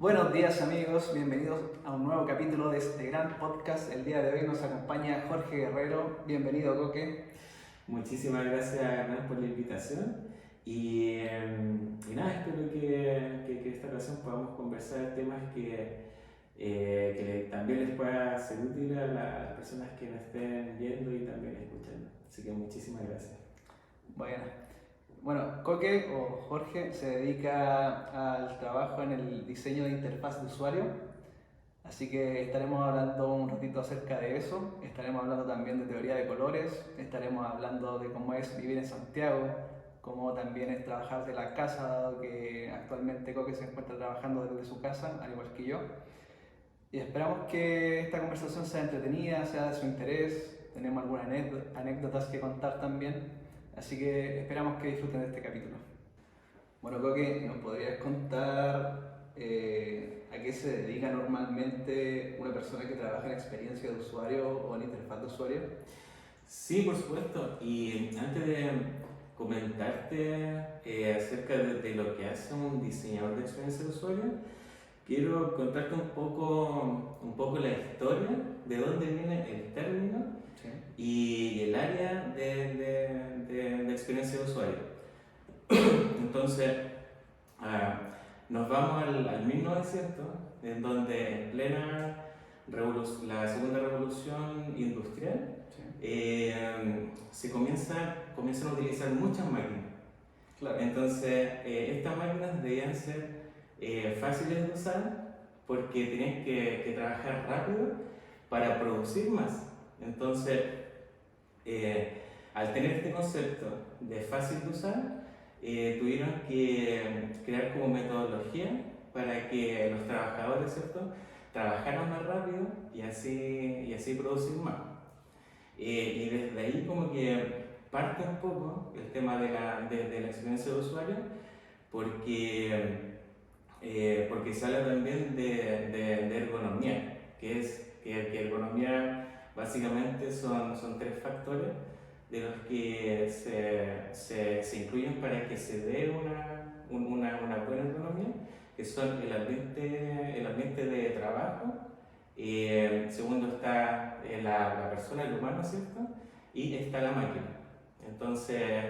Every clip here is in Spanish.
Buenos días amigos, bienvenidos a un nuevo capítulo de este gran podcast. El día de hoy nos acompaña Jorge Guerrero. Bienvenido, Coque. Muchísimas gracias, Hernán, por la invitación. Y nada, espero que esta ocasión podamos conversar temas que también les pueda ser útil a las personas que nos estén viendo y también escuchando. Así que muchísimas gracias. Bueno, Coque o Jorge se dedica al trabajo en el diseño de interfaz de usuario, así que estaremos hablando un ratito acerca de eso. Estaremos hablando también de teoría de colores, estaremos hablando de cómo es vivir en Santiago, cómo también es trabajar de la casa, dado que actualmente Coque se encuentra trabajando desde su casa, al igual que yo. Y esperamos que esta conversación sea entretenida, sea de su interés. Tenemos algunas anécdotas que contar también, así que esperamos que disfruten de este capítulo. Bueno, Coque, ¿nos podrías contar a qué se dedica normalmente una persona que trabaja en experiencia de usuario o en interfaz de usuario? Sí, por supuesto. Y antes de comentarte acerca de lo que hace un diseñador de experiencia de usuario, quiero contarte un poco la historia, de dónde viene el término Sí. y el área de experiencia de usuario. Entonces, ah, nos vamos al 1900, en donde en plena la segunda revolución industrial Sí. Comienzan a utilizar muchas máquinas. Claro. Entonces, estas máquinas debían ser fáciles de usar porque tenían que trabajar rápido para producir más. Entonces, al tener este concepto de fácil de usar, tuvieron que crear como metodología para que los trabajadores, ¿cierto?, trabajaran más rápido y así producir más. Y desde ahí como que parte un poco el tema de la experiencia de usuario, porque se habla también de ergonomía, que ergonomía básicamente son tres factores de los que se incluyen para que se dé una buena ergonomía, que son el ambiente de trabajo. Segundo está la persona, el humano, ¿cierto? Y está la máquina. Entonces,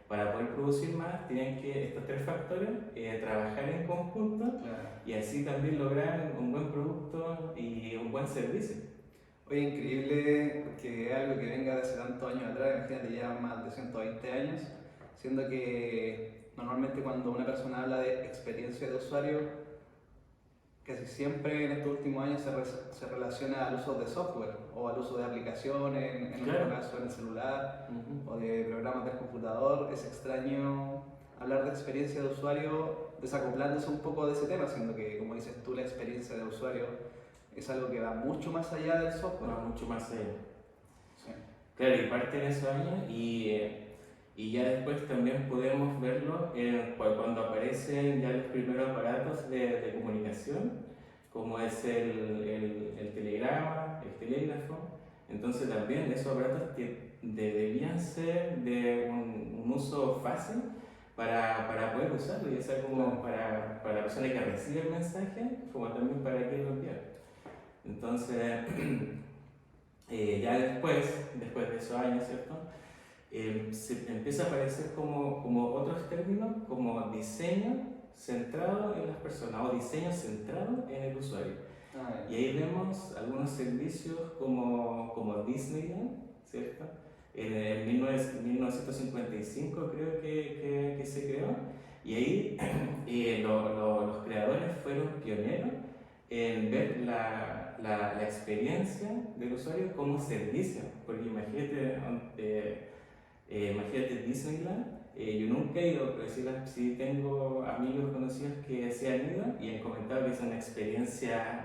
para poder producir más, tienen que estos tres factores trabajar en conjunto. Claro. Y así también lograr un buen producto y un buen servicio. Oye, increíble que algo que venga de hace tantos años atrás, imagínate ya más de 120 años, siendo que normalmente cuando una persona habla de experiencia de usuario, casi siempre en estos últimos años se relaciona al uso de software o al uso de aplicaciones, en Claro. nuestro caso en el celular o de programas del computador. Es extraño hablar de experiencia de usuario desacoplándose un poco de ese tema, siendo que, como dices tú, la experiencia de usuario es algo que va mucho más allá del software. Va mucho más allá. Sí. Claro, y parte en esos años y ya después también podemos verlo cuando aparecen ya los primeros aparatos de comunicación, como es el telegrama, el telégrafo. Entonces también esos aparatos que debían ser de un uso fácil para poder usarlo, ya sea como para la persona que recibe el mensaje, como también para quien lo envía. Entonces, ya después de esos años, ¿cierto? Se empieza a aparecer como otros términos, como diseño centrado en las personas o diseño centrado en el usuario. Y ahí vemos algunos servicios como Disneyland, ¿cierto? En 1955 creo que se creó, y ahí los creadores fueron pioneros en ver la experiencia del usuario como servicio, porque imagínate Disneyland. Yo nunca he ido, pero sí tengo amigos conocidos que se han ido y han comentado que es una experiencia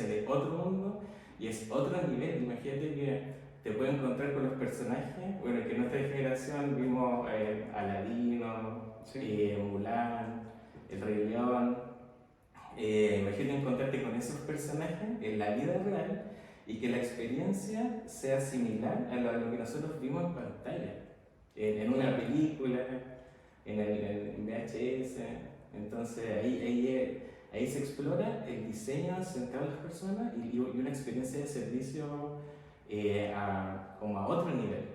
de otro mundo y es otro nivel. Imagínate que te puedes encontrar con los personajes, bueno, que en nuestra generación vimos Aladino, Sí. Mulan, El Rey León. Imagínate encontrarte con esos personajes en la vida real y que la experiencia sea similar a lo que nosotros vimos en pantalla, en una película, en VHS. Entonces ahí ahí se explora el diseño centrado en las personas y una experiencia de servicio como a otro nivel.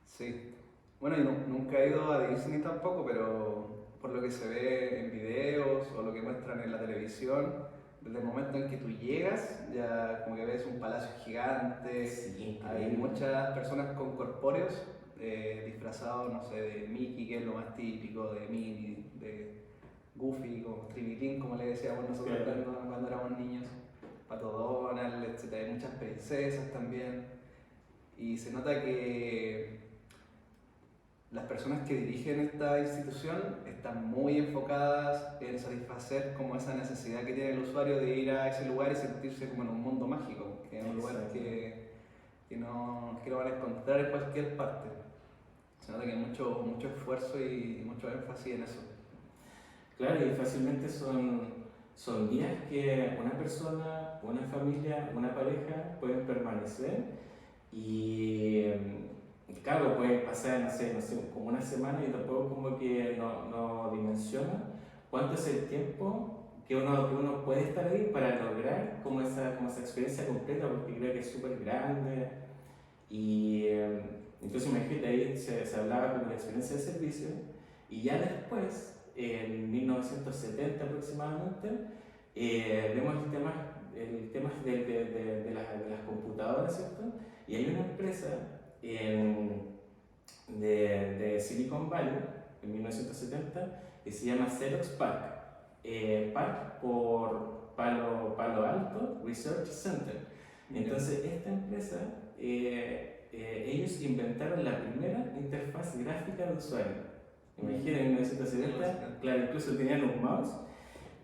Sí. Bueno, yo nunca he ido a Disney tampoco, pero por lo que se ve en videos o lo que muestran en la televisión, desde el momento en que tú llegas, ya como que ves un palacio gigante, Sí, hay increíble. muchas personas con corpóreos, disfrazados, no sé, de Mickey, que es lo más típico, de Minnie, de Goofy, como Tribilín, como le decíamos nosotros Claro. cuando éramos niños, Pato Donald, etc. Hay muchas princesas también, y se nota que las personas que dirigen esta institución están muy enfocadas en satisfacer como esa necesidad que tiene el usuario de ir a ese lugar y sentirse como en un mundo mágico, que es un lugar Exacto. que no van a encontrar en cualquier parte. Se nota que hay mucho esfuerzo y mucho énfasis en eso. Claro, y fácilmente son días que una persona, una familia, una pareja pueden permanecer y claro, puede pasar, no sé, como una semana y tampoco como que no dimensiona cuánto es el tiempo que uno puede estar ahí para lograr como esa experiencia completa, porque creo que es súper grande y entonces imagínate ahí se hablaba como de experiencia de servicio y ya después, en 1970 aproximadamente, vemos el tema de las computadoras, ¿cierto? Y hay una empresa de Silicon Valley, en 1970, que se llama Xerox PARC. PARC por Palo Alto Research Center. Entonces, esta empresa, ellos inventaron la primera interfaz gráfica de usuario. Imagina, en 1970, claro, incluso tenían un mouse.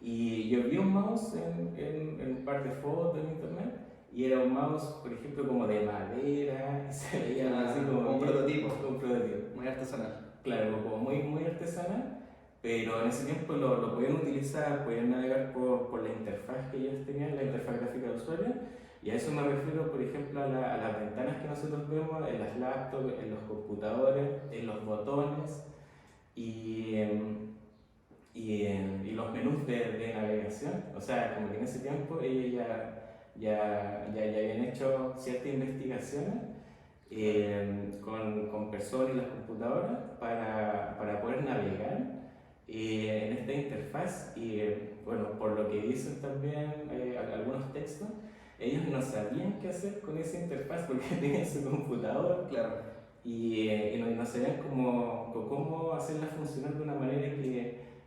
Y yo vi un mouse en un par de fotos en internet y era un mouse, por ejemplo, como de madera, y se veía algo así como un prototipo, un prototipo. muy artesanal. Claro, como muy artesanal, pero en ese tiempo lo podían utilizar, podían navegar por la interfaz que ellos tenían, la interfaz gráfica de usuario, y a eso me refiero, por ejemplo, a las ventanas que nosotros vemos en las laptops, en los computadores, en los botones y, y los menús de navegación. O sea, como que en ese tiempo ellos ya habían hecho ciertas investigaciones con personas y las computadoras para poder navegar en esta interfaz y bueno, por lo que dicen también algunos textos, ellos no sabían qué hacer con esa interfaz porque tenían su computador, Claro. y no sabían cómo hacerla funcionar de una manera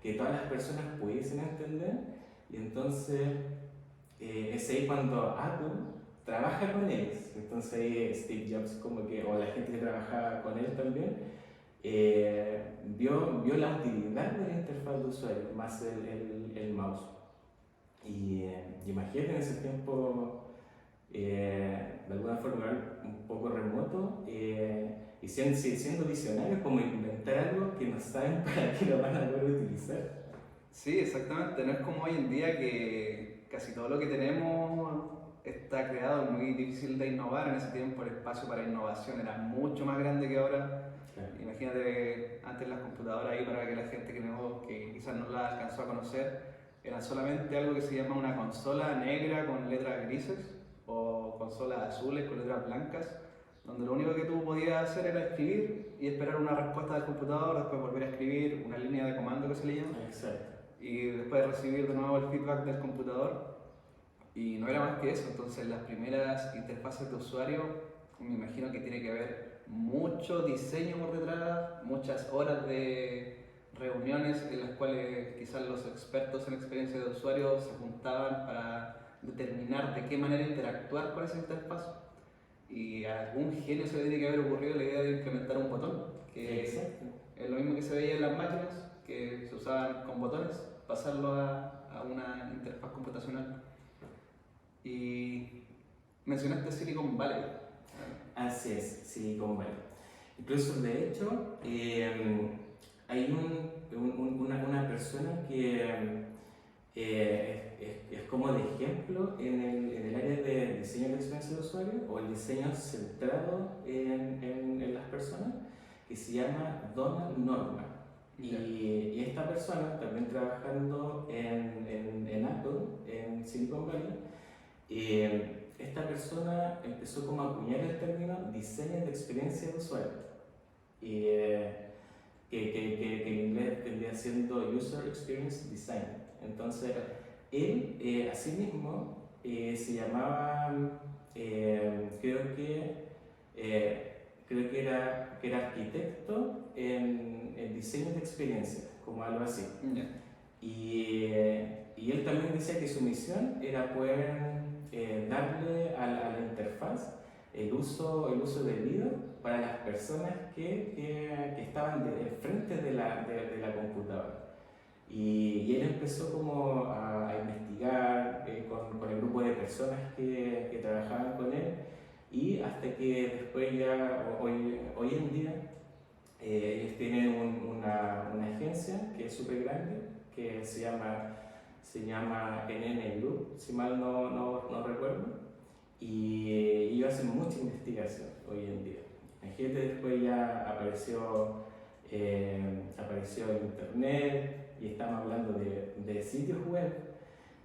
que todas las personas pudiesen entender, y entonces es ahí cuando Apple trabaja con ellos. Entonces ahí Steve Jobs, como que, o la gente que trabajaba con él también, vio la utilidad de la interfaz de usuario más el mouse. Y imagínate en ese tiempo, de alguna forma un poco remoto, y siendo visionarios, como inventar algo que no saben para qué lo van a poder utilizar. Sí, exactamente. No es como hoy en día que casi todo lo que tenemos está creado, es muy difícil de innovar. En ese tiempo el espacio para innovación era mucho más grande que ahora. Claro. Imagínate, antes las computadoras ahí, para que la gente que quizás no la alcanzó a conocer, eran solamente algo que se llama una consola negra con letras grises o consolas azules con letras blancas, donde lo único que tú podías hacer era escribir y esperar una respuesta del computador, después volver a escribir una línea de comando que se le llama, Exacto. y después recibir de nuevo el feedback del computador, y no era más que eso. Entonces las primeras interfaces de usuario, me imagino que tiene que haber mucho diseño por detrás, muchas horas de reuniones en las cuales quizás los expertos en experiencia de usuario se juntaban para determinar de qué manera interactuar con esa interfaz, y a algún genio se le tiene que haber ocurrido la idea de implementar un botón, que Exacto. es lo mismo que se veía en las máquinas, que se usaban con botones, pasarlo a una interfaz computacional. Y mencionaste Silicon Valley. Así es, Silicon Valley. Incluso, de hecho, hay una persona que es como de ejemplo en el área de diseño de experiencia de usuario o el diseño centrado en las personas, que se llama Donald Norman. Y esta persona, también trabajando en Apple, en Silicon Valley, esta persona empezó como a acuñar el término diseño de experiencia de usuario, y, que en inglés vendría siendo User Experience Design. Entonces, él asimismo se llamaba, creo que era arquitecto en diseño de experiencia, como algo así. Yeah. Y él también decía que su misión era poder darle a la interfaz el uso debido para las personas que estaban enfrente de la computadora. Y él empezó como a investigar con el grupo de personas que trabajaban con él, y hasta que después ya, hoy en día, ellos tienen una agencia que es súper grande, que se llama NN Group, si mal no recuerdo, y ellos hacen mucha investigación hoy en día. La gente después ya apareció en internet, y estamos hablando de sitios web,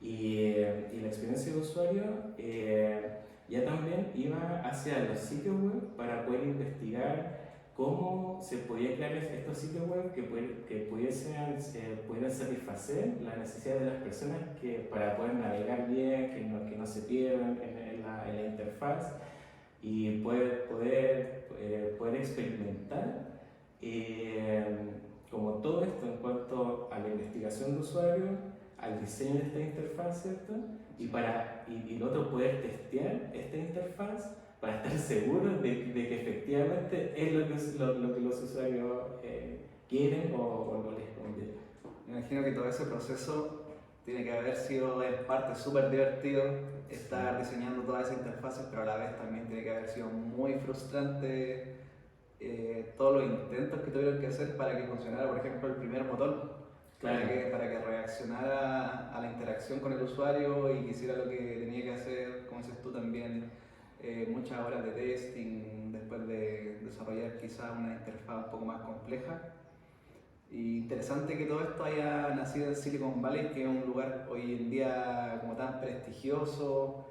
y la experiencia de usuario ya también iba hacia los sitios web para poder investigar cómo se podía crear estos sitios web que pudieran satisfacer las necesidades de las personas para poder navegar bien, que no se pierdan en la interfaz, y poder experimentar como todo esto en cuanto a la investigación de usuario, al diseño de esta interfaz, ¿cierto? Y lo otro, poder testear esta interfaz para estar seguros de que efectivamente es lo que los usuarios quieren o les conviene. Me imagino que todo ese proceso tiene que haber sido en parte súper divertido, estar diseñando todas esas interfaces, pero a la vez también tiene que haber sido muy frustrante todos los intentos que tuvieron que hacer para que funcionara, por ejemplo, el primer botón, Claro. para que reaccionara a la interacción con el usuario y que hiciera lo que tenía que hacer, como dices tú también, muchas horas de testing después de desarrollar quizá una interfaz un poco más compleja. Y interesante que todo esto haya nacido en Silicon Valley, que es un lugar hoy en día como tan prestigioso,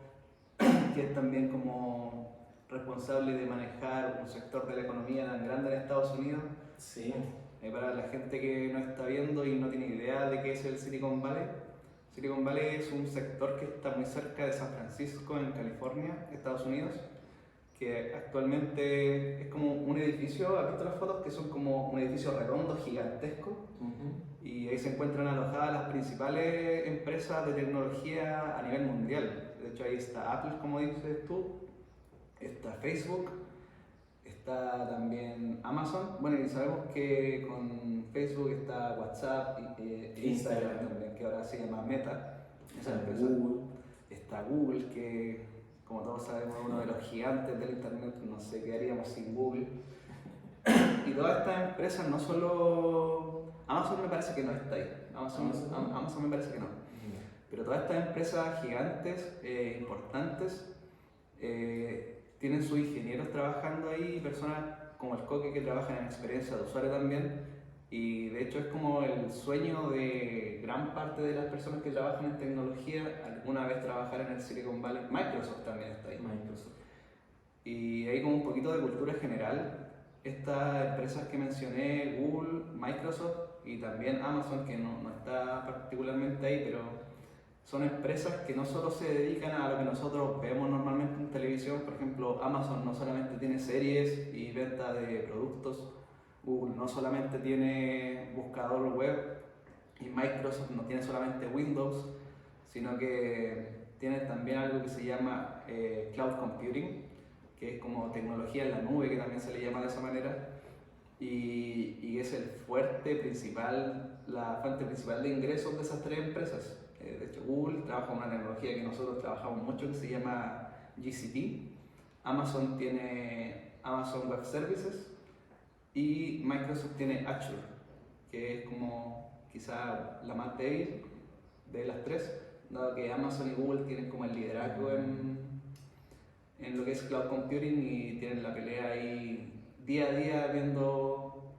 que es también como responsable de manejar un sector de la economía tan grande en Estados Unidos. Sí. Para la gente que no está viendo y no tiene idea de qué es el Silicon Valley es un sector que está muy cerca de San Francisco, en California, Estados Unidos, que actualmente es como un edificio. ¿Has visto las fotos? Que son como un edificio redondo, gigantesco, y ahí se encuentran alojadas las principales empresas de tecnología a nivel mundial. De hecho, ahí está Apple, como dices tú, está Facebook, está también Amazon. Bueno, y sabemos que con Facebook está WhatsApp e Instagram también, que ahora se llama Meta. Esa empresa. Google. Está Google, que como todos sabemos es uno de los gigantes del internet, no sé qué haríamos sin Google. Y todas estas empresas, no solo Amazon, me parece que no está ahí. Amazon me parece que no. Pero todas estas empresas gigantes, importantes, tienen sus ingenieros trabajando ahí, personas como el Coque que trabajan en experiencia de usuario también. Y de hecho es como el sueño de gran parte de las personas que trabajan en tecnología, alguna vez trabajar en el Silicon Valley. Microsoft también está ahí. Y hay como un poquito de cultura general. Estas empresas que mencioné, Google, Microsoft y también Amazon, que no está particularmente ahí, pero son empresas que no solo se dedican a lo que nosotros vemos normalmente en televisión. Por ejemplo, Amazon no solamente tiene series y venta de productos, Google no solamente tiene buscador web, y Microsoft no tiene solamente Windows, sino que tiene también algo que se llama Cloud Computing, que es como tecnología en la nube, que también se le llama de esa manera, y es el fuerte principal, la fuente principal de ingresos de esas tres empresas. De hecho, Google trabaja con una tecnología que nosotros trabajamos mucho, que se llama GCP. Amazon tiene Amazon Web Services, y Microsoft tiene Azure, que es como quizá la más débil de las tres, dado que Amazon y Google tienen como el liderazgo en lo que es cloud computing, y tienen la pelea ahí día a día viendo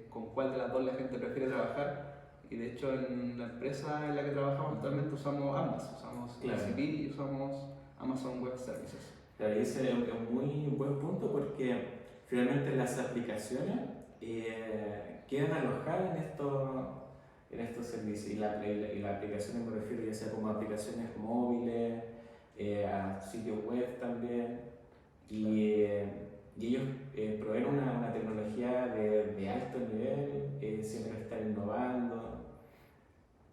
con cuál de las dos la gente prefiere trabajar. Y de hecho en la empresa en la que trabajamos actualmente usamos ambas, usamos Claro. GCP y usamos Amazon Web Services. Claro, y ese es un muy buen punto porque finalmente las aplicaciones quedan alojadas en estos servicios. Y las aplicaciones me refiero ya sea como aplicaciones móviles, a sitios web también. Y ellos proveen una tecnología de alto nivel, siempre están innovando.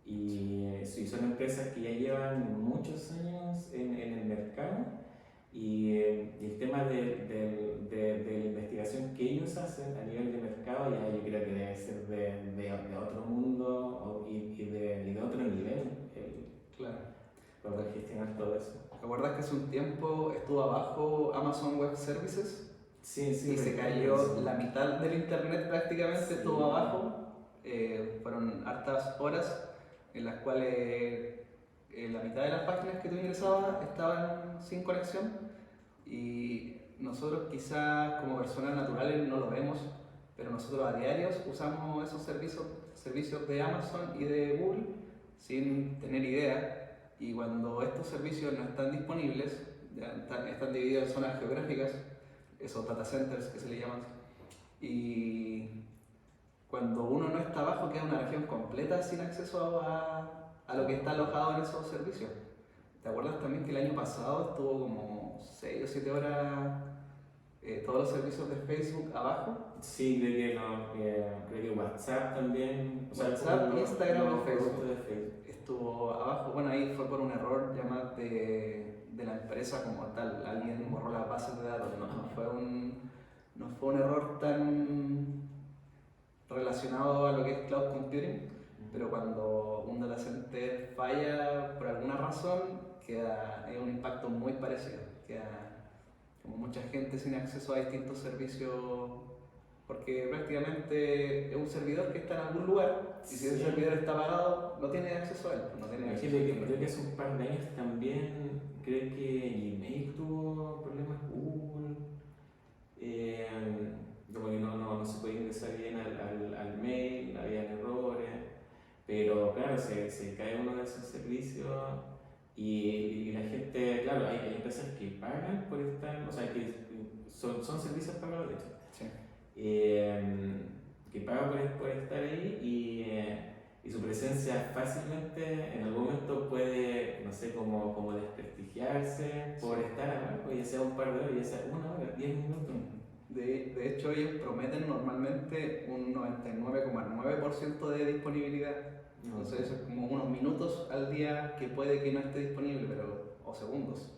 Y sí, son empresas que ya llevan muchos años en el mercado y el tema de la investigación que ellos hacen a nivel de mercado ya yo creo que debe ser de otro mundo y de otro nivel Claro. para poder gestionar todo eso. ¿Te acuerdas que hace un tiempo estuvo abajo Amazon Web Services? Sí, sí. Y se cayó la mitad del internet prácticamente, Sí. estuvo abajo. Fueron hartas horas en las cuales la mitad de las páginas que tú ingresabas estaban sin conexión y nosotros quizás como personas naturales no lo vemos, pero nosotros a diarios usamos esos servicios de Amazon y de Google sin tener idea, y cuando estos servicios no están disponibles, están divididos en zonas geográficas, esos data centers que se le llaman, y cuando uno no está abajo queda una región completa sin acceso a lo que está alojado en esos servicios. ¿Te acuerdas también que el año pasado estuvo como 6 o 7 horas todos los servicios de Facebook abajo? Sí, creo que WhatsApp también. WhatsApp, Instagram y Facebook. De Facebook. Estuvo abajo. Bueno, ahí fue por un error ya más de la empresa como tal. Alguien borró las bases de datos. No fue un error tan relacionado a lo que es cloud computing, pero cuando un data center falla por alguna razón, es un impacto muy parecido. Queda como mucha gente sin acceso a distintos servicios, porque prácticamente es un servidor que está en algún lugar, y si ese servidor está apagado, no tiene acceso a él. No tiene acceso Creo que hace un par de años también, creo que Gmail tuvo problemas, Google, como que no se podía ingresar bien al mail, había errores, pero claro, se cae uno de esos servicios y la gente, claro, hay empresas que pagan por estar, o sea, que son servicios pagados de hecho. Sí. Que pagan por estar ahí y su presencia fácilmente en algún momento puede, no sé, como desprestigiarse por estar abajo, ya sea un par de horas, ya sea una hora, 10 minutos. De hecho, ellos prometen normalmente un 99,9% de disponibilidad. Entonces, eso es como unos minutos al día que puede que no esté disponible, o segundos.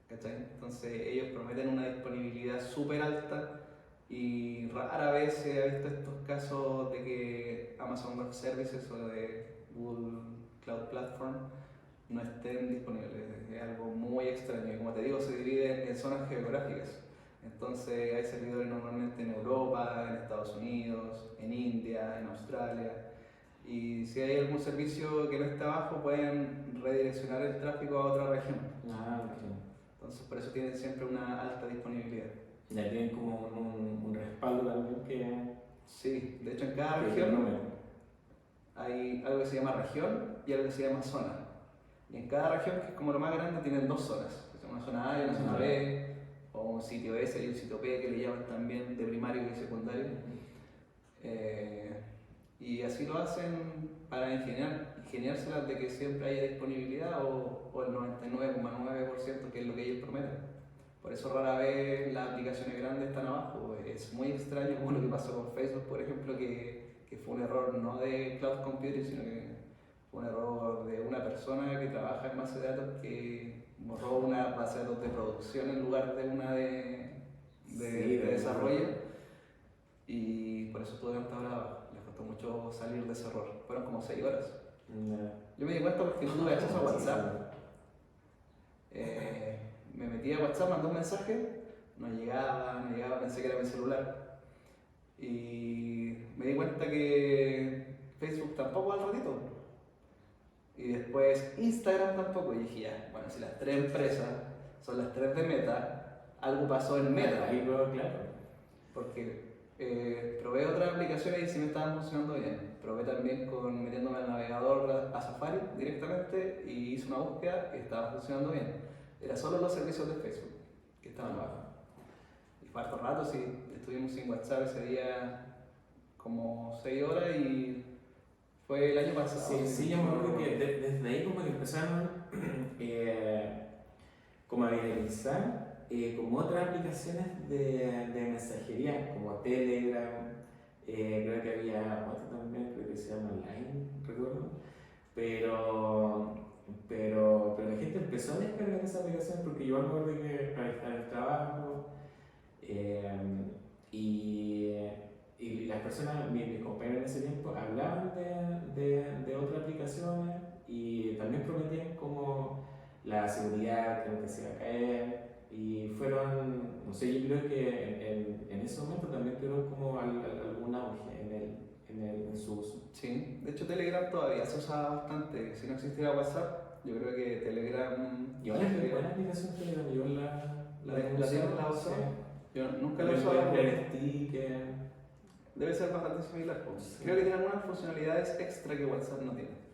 ¿Cachai? Entonces, ellos prometen una disponibilidad súper alta y rara vez se ha visto estos casos de que Amazon Web Services o de Google Cloud Platform no estén disponibles. Es algo muy extraño y, como te digo, se divide en zonas geográficas. Entonces hay servidores normalmente en Europa, en Estados Unidos, en India, en Australia, y si hay algún servicio que no está abajo pueden redireccionar el tráfico a otra región. Entonces por eso tienen siempre una alta disponibilidad. Ya tienen como un respaldo también que... Sí, de hecho en cada región hay algo que se llama región y algo que se llama zona. Y en cada región, que es como lo más grande, tienen dos zonas. Una zona A y una zona B, o un sitio S y un sitio P, que le llaman también de primario y secundario. Y así lo hacen para ingeniárselas de que siempre haya disponibilidad o el 99,9%, que es lo que ellos prometen. Por eso rara vez las aplicaciones grandes están abajo. Es muy extraño como lo que pasó con Facebook, por ejemplo, que fue un error no de cloud computing, sino que fue un error de una persona que trabaja en base de datos que borró una base de datos de producción en lugar de una de desarrollo, y por eso estuvo tanta hora abajo. Les costó mucho salir de ese error. Fueron como 6 horas. Yo me di cuenta porque no tuve acceso a WhatsApp. Me metí a WhatsApp, mandé un mensaje, no llegaba, pensé que era mi celular. Y me di cuenta que Facebook tampoco al ratito. Y después Instagram tampoco. Y dije, ya, bueno, si las tres empresas son las tres de Meta, algo pasó en Meta. Claro. Porque Probé otras aplicaciones y sí me estaban funcionando bien. Probé también metiéndome al navegador a Safari directamente y hice una búsqueda y estaba funcionando bien. Era solo los servicios de Facebook que estaban bajos. Y fue harto rato, sí, estuvimos sin WhatsApp ese día como 6 horas y fue el año pasado. Sí, yo me acuerdo que desde ahí como que empezaron como a viralizar como otras aplicaciones de mensajería, como Telegram, creo que había otra también, creo que se llama Line, recuerdo, pero la gente empezó a descargar esa aplicación porque yo me acuerdo que para estar en el trabajo eh, y, y las personas, mis compañeros en ese tiempo, hablaban de otras aplicaciones y también prometían como la seguridad, creo que se iba a caer. Y fueron, no sé, yo creo que en ese momento también tuvieron como algún auge en su uso. Sí, de hecho Telegram todavía se usa bastante. Si no existiera WhatsApp, yo creo que Telegram... Igual es buena aplicación Telegram, yo ¿La tienes la sí. usado? Yo nunca la he También usado. puedes crear stickers. Debe ser bastante similar. Sí. Creo que tiene algunas funcionalidades extra que WhatsApp no tiene.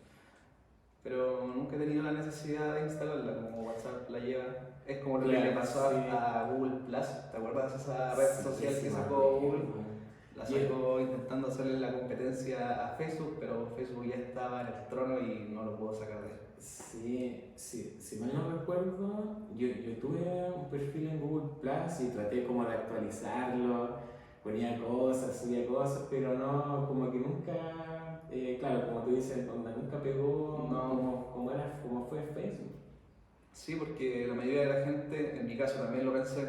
Pero nunca he tenido la necesidad de instalarla como WhatsApp la lleva. Es como lo que le pasó Sí. a Google Plus. ¿Te acuerdas de esa red social que sacó Google? La sacó intentando hacerle la competencia a Facebook, pero Facebook ya estaba en el trono y no lo pudo sacar de él. Sí, si mal no recuerdo, yo tuve un perfil en Google Plus y traté como de actualizarlo, ponía cosas, subía cosas, pero no, como que nunca, claro, como tú dices, nunca pegó No. como fue Facebook. Sí, porque la mayoría de la gente, en mi caso también lo pensé,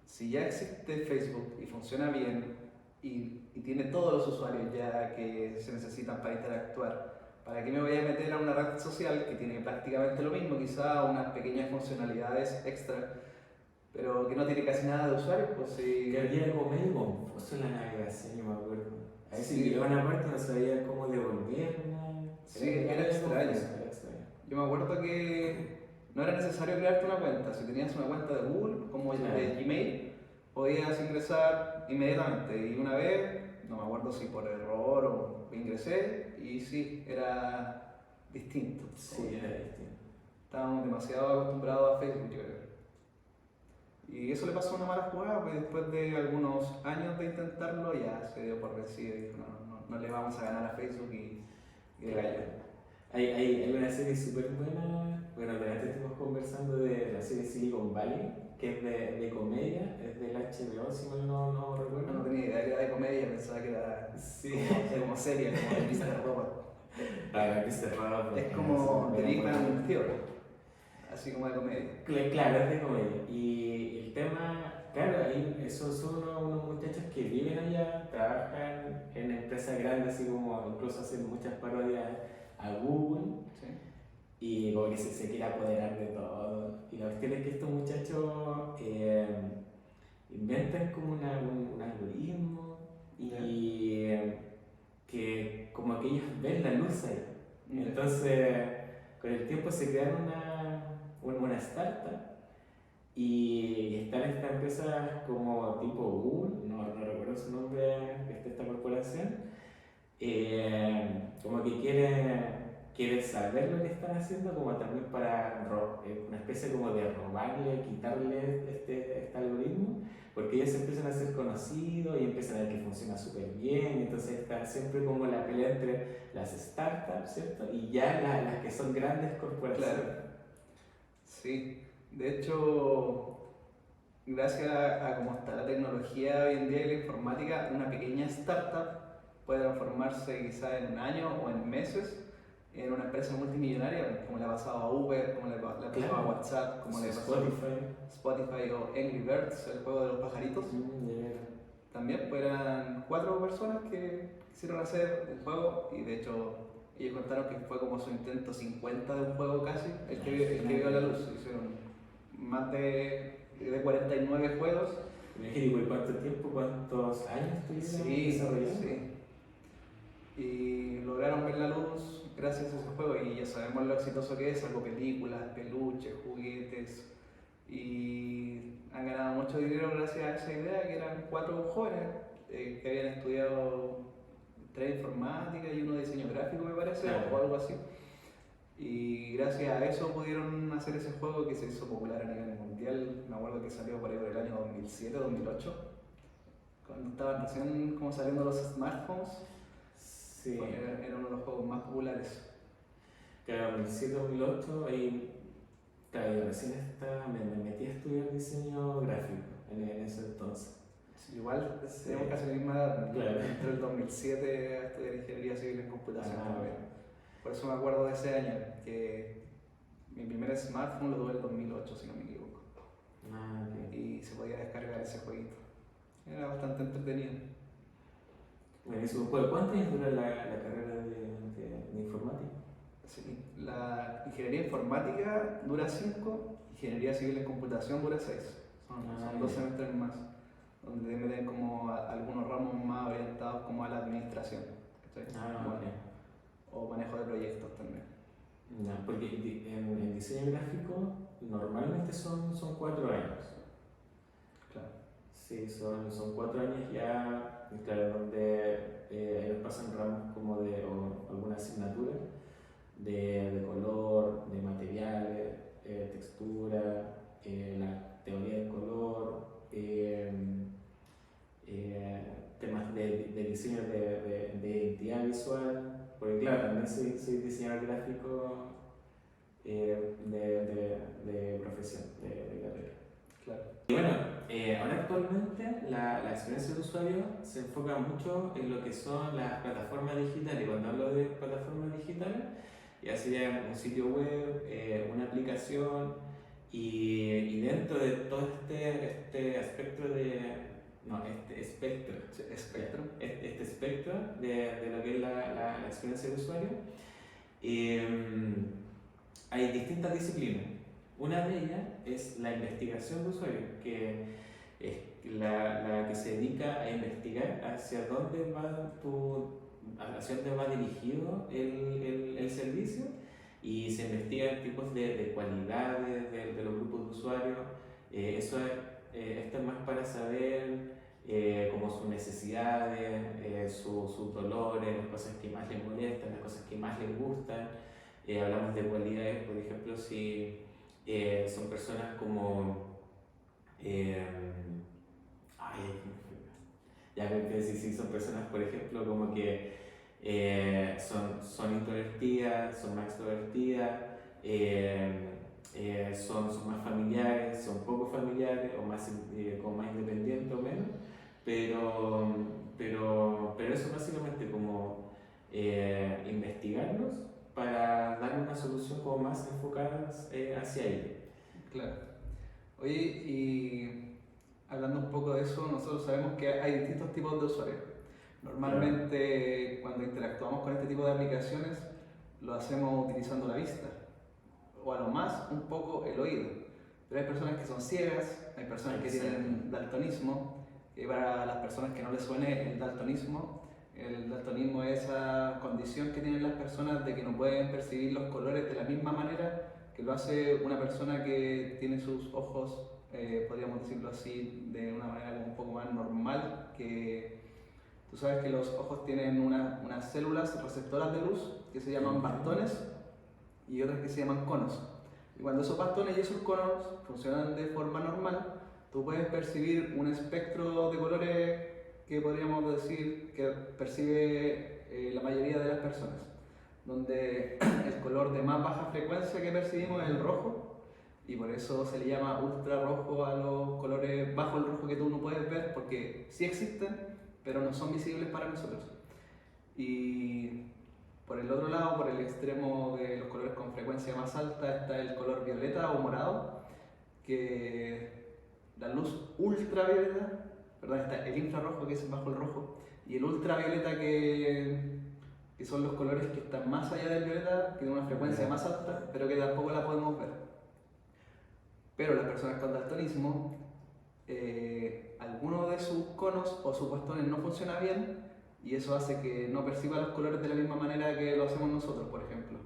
si ya existe Facebook y funciona bien y tiene todos los usuarios ya que se necesitan para interactuar, ¿para qué me voy a meter a una red social que tiene prácticamente lo mismo, quizá unas pequeñas funcionalidades extra, pero que no tiene casi nada de usuarios? Pues sí. Que había algo medio confuso en la navegación, yo me acuerdo. A veces Sí. llegaba a una parte y no sabía cómo devolverme. Sí, era extraño. Yo me acuerdo que no era necesario crearte una cuenta. Si tenías una cuenta de Google, como Claro. de Gmail, podías ingresar inmediatamente. Y una vez, no me acuerdo si por error o ingresé, y sí, era distinto. Sí, era distinto. Estábamos demasiado acostumbrados a Facebook, yo creo. Y eso le pasó a una mala jugada, pues después de algunos años de intentarlo, ya se dio por vencido y dijo, no le vamos a ganar a Facebook y de gallo. Hay una serie súper buena, bueno, antes estuvimos conversando de la serie Silicon Valley, que es de comedia, es del HBO, si mal no recuerdo. No tenía idea que era de comedia, pensaba que era Sí. como seria, como de Mr. Robot. Es como The Big Bang Theory, así como de comedia. Claro, es de comedia. Y el tema, claro, esos son unos muchachos que viven allá, trabajan en empresas grandes, así como incluso hacen muchas parodias a Google. Sí. Y como que se quiere apoderar de todo. Y la cuestión es que estos muchachos inventan como un algoritmo y que como que ellos ven la luz ahí. Entonces, con el tiempo se crearon una startup y están estas empresas como tipo Google, no recuerdo su nombre de esta corporación, como que quiere saber lo que están haciendo, como también para una especie como de robarle, quitarle este algoritmo, porque ellos empiezan a ser conocidos y empiezan a ver que funciona súper bien, entonces está siempre como la pelea entre las startups, ¿cierto? Y ya las que son grandes corporaciones. Claro. Sí, de hecho, gracias a cómo está la tecnología hoy en día y la informática, una pequeña startup puede transformarse quizá en un año o en meses en una empresa multimillonaria, como le ha pasado a Uber, como le ha pasado a WhatsApp, como le pasó a Spotify o Angry Birds, el juego de los pajaritos. También pues eran 4 personas que quisieron hacer el juego y de hecho ellos contaron que fue como su intento 50 de un juego casi, el que vio la luz. Hicieron más de 49 juegos. Imagínate, ¿cuánto tiempo, cuántos años tuvieron desarrollando? Sí. Y lograron ver la luz gracias a ese juego y ya sabemos lo exitoso que es, sacó películas, peluches, juguetes y han ganado mucho dinero gracias a esa idea que eran 4 jóvenes que habían estudiado 3 informática y uno diseño gráfico, me parece, Claro. o algo así. Y gracias a eso pudieron hacer ese juego que se hizo popular a nivel mundial. Me acuerdo que salió por ahí por el año 2007, 2008, cuando estaban recién como saliendo los smartphones. Sí, Era uno de los juegos más populares. claro, 2007-2008, ahí, claro, yo recién me metí a estudiar diseño gráfico en ese entonces. Sí, igual Sí. tenemos casi la misma edad. Claro. Entré el 2007 a estudiar ingeniería civil en computación Ah, también. Por eso me acuerdo de ese año, que mi primer smartphone lo tuve en el 2008, si no me equivoco. Ah, ok. Y se podía descargar ese jueguito. Era bastante entretenido. Buenísimo. ¿Cuántos años dura la carrera de informática? Sí, la ingeniería informática dura 5, ingeniería civil en computación dura 6. Son 2 semestres más, donde te meten como algunos ramos más orientados como a la administración, ¿cachai? Ah, ok. O manejo de proyectos también. Ya, porque en diseño gráfico normalmente son 4 años. Claro. Sí, son 4 años ya, y claro, donde ellos pasan ramos como o alguna asignatura de color, de materiales, textura, la teoría del color, temas de diseño de identidad visual, porque claro, también soy diseñador gráfico de profesión, de carrera. Claro. Y bueno, ahora actualmente la experiencia de usuario se enfoca mucho en lo que son las plataformas digitales. Y cuando hablo de plataformas digitales, ya sea un sitio web, una aplicación, y dentro de todo este espectro Sí, espectro. este espectro de lo que es la experiencia de usuario, hay distintas disciplinas. Una de ellas es la investigación de usuario, que es la que se dedica a investigar hacia dónde va dirigido el servicio, y se investigan tipos de cualidades de los grupos de usuarios. Esto es más para saber como sus necesidades, sus dolores, las cosas que más les molestan, las cosas que más les gustan. Hablamos de cualidades, por ejemplo, si son personas como ya que si son personas, por ejemplo, como que son introvertidas, son más extrovertidas, son más familiares, son poco familiares, o más, como más independientes o menos, pero eso básicamente como investigarlos para darle una solución como más enfocada hacia ellos. Claro. Oye, y hablando un poco de eso, nosotros sabemos que hay distintos tipos de usuarios. Normalmente cuando interactuamos con este tipo de aplicaciones lo hacemos utilizando la vista, o a lo más un poco el oído. Pero hay personas que son ciegas, hay personas que tienen daltonismo, y para las personas que no les suene el daltonismo es esa condición que tienen las personas de que no pueden percibir los colores de la misma manera que lo hace una persona que tiene sus ojos, podríamos decirlo así, de una manera como un poco más normal. Que tú sabes que los ojos tienen unas células receptoras de luz que se llaman bastones y otras que se llaman conos. Y cuando esos bastones y esos conos funcionan de forma normal, tú puedes percibir un espectro de colores que podríamos decir que percibe la mayoría de las personas, donde el color de más baja frecuencia que percibimos es el rojo, y por eso se le llama ultra rojo a los colores bajo el rojo que tú no puedes ver, porque sí existen, pero no son visibles para nosotros. Y por el otro lado, por el extremo de los colores con frecuencia más alta, está el color violeta o morado, que la luz ultravioleta, perdón, está el infrarrojo, que es bajo el rojo, y el ultravioleta, que son los colores que están más allá del violeta, que tienen una frecuencia más alta, pero que tampoco la podemos ver. Pero las personas con daltonismo, alguno de sus conos o sus bastones no funciona bien, y eso hace que no perciba los colores de la misma manera que lo hacemos nosotros, por ejemplo.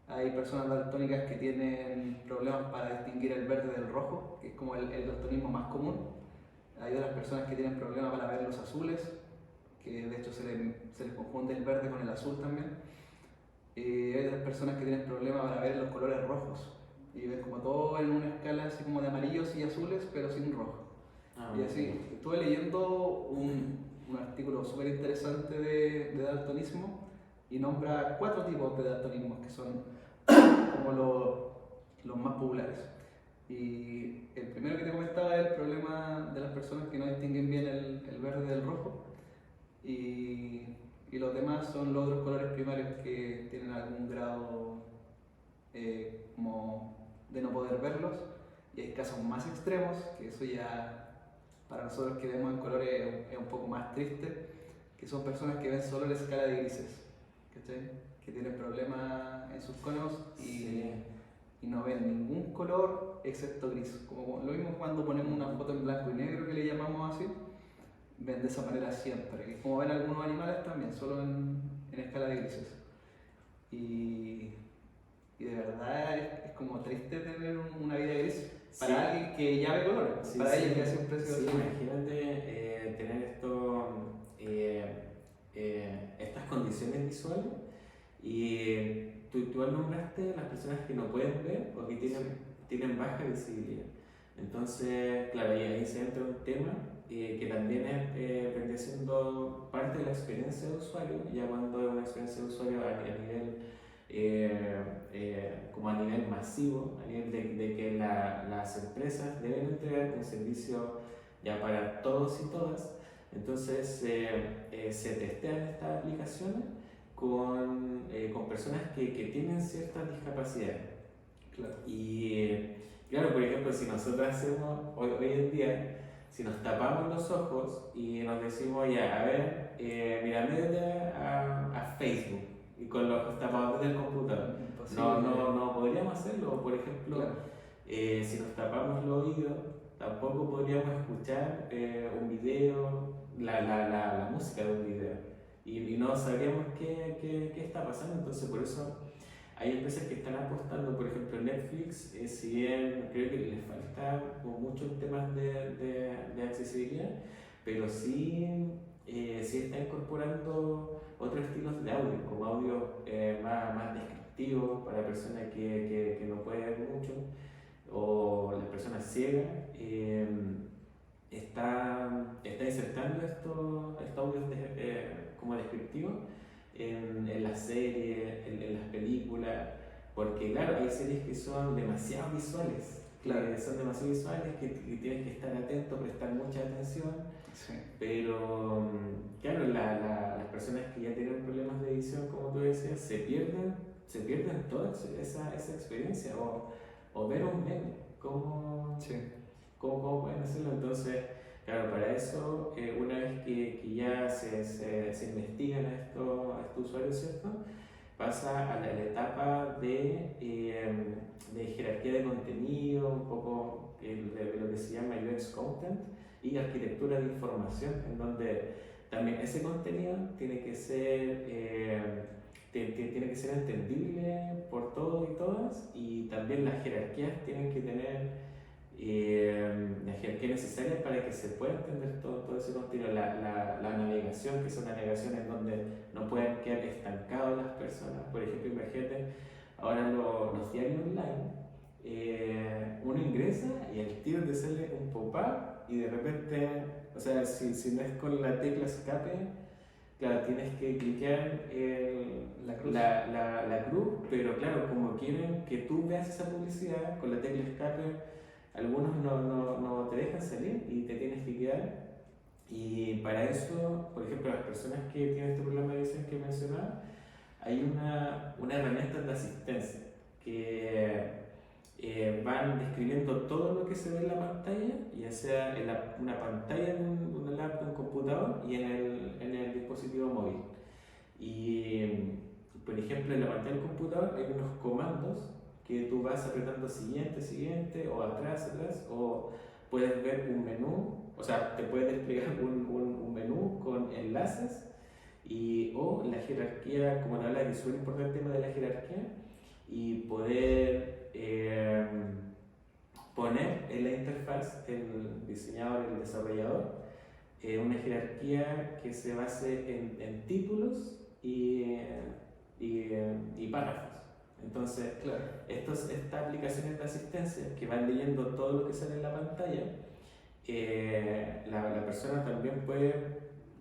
Hay personas daltónicas que tienen problemas para distinguir el verde del rojo, que es como el daltonismo más común. Hay otras personas que tienen problemas para ver los azules, que de hecho se les confunde el verde con el azul también. Hay otras personas que tienen problemas para ver los colores rojos y ven como todo en una escala así como de amarillos y azules, pero sin rojo. Y así, estuve leyendo un artículo súper interesante de daltonismo y nombra 4 tipos de daltonismo que son como los más populares. Y el primero que te comentaba es el problema de las personas que no distinguen bien el verde del rojo. Y los demás son los otros colores primarios que tienen algún grado como de no poder verlos. Y hay casos más extremos, que eso ya para nosotros que vemos en colores es un poco más triste, que son personas que ven solo la escala de grises, ¿cachai? Que tienen problemas en sus conos y no ven ningún color excepto gris. Como lo mismo cuando ponemos una foto en blanco y negro, que le llamamos así, ven de esa manera siempre. Y como ven algunos animales también, solo en escala de grises. Y de verdad es como triste tener una vida gris para alguien que ya ve colores. Para ellos ya siempre ha sido así. Imagínate tener estas condiciones visuales y tú nombraste las personas que no pueden ver o que tienen baja visibilidad. Entonces, claro, ahí se entra un tema que también viene siendo parte de la experiencia de usuario, ya cuando es una experiencia de usuario a nivel como a nivel masivo, a nivel de que las empresas deben entregar un servicio ya para todos y todas. Entonces se testean estas aplicaciones con personas que tienen ciertas discapacidades. Claro. Y claro, por ejemplo, si nosotros hacemos hoy en día, si nos tapamos los ojos y nos decimos, ya, a ver, mira, métete a Facebook y con los tapadores del computador. No podríamos hacerlo. Por ejemplo, claro. Si nos tapamos los oídos, tampoco podríamos escuchar un video, la música de un video. Y no sabríamos qué está pasando. Entonces, por eso hay empresas que están apostando, por ejemplo, Netflix, si bien creo que les falta mucho en temas de accesibilidad, pero sí está incorporando otros estilos de audio, como audio más descriptivos para personas que no pueden ver mucho, o las personas ciegas. Está insertando estos audios como descriptivos en las series, en las películas, porque claro, hay series que son demasiado visuales, son demasiado visuales que tienes que estar atento, prestar mucha atención, pero claro, las personas que ya tienen problemas de visión, como tú decías, se pierden toda esa experiencia, o ver un meme, ¿cómo pueden hacerlo? Entonces, claro, para eso, una vez que ya se investigan a estos usuarios, ¿cierto? Pasa a la etapa de jerarquía de contenido, un poco de lo que se llama UX Content y arquitectura de información, en donde también ese contenido tiene que ser entendible por todos y todas, y también las jerarquías tienen que tener la jerarquía necesaria para que se pueda entender todo ese contenido. La navegación, que es una navegación en donde no pueden quedar estancados las personas. Por ejemplo, imagínate, ahora los diarios online, uno ingresa y al tiro te sale un pop-up y de repente, o sea, si no es con la tecla escape, claro, tienes que clicar la cruz, pero claro, como quieren que tú veas esa publicidad con la tecla escape, algunos no te dejan salir y te tienes que quedar. Y para eso, por ejemplo, las personas que tienen este problema de visión que mencionaba, hay una herramienta de asistencia que van describiendo todo lo que se ve en la pantalla, ya sea en una pantalla de una laptop, un computador y en el dispositivo móvil. Y por ejemplo, en la pantalla del computador hay unos comandos que tú vas apretando siguiente, o atrás, o puedes ver un menú, o sea, te puedes desplegar un menú con enlaces, o la jerarquía, como te habla, que es súper importante el tema de la jerarquía, y poder poner en la interfaz interfaz, el diseñador y el desarrollador, una jerarquía que se base en títulos y párrafos. Entonces, Claro. estas aplicaciones de asistencia que van leyendo todo lo que sale en la pantalla, la persona también puede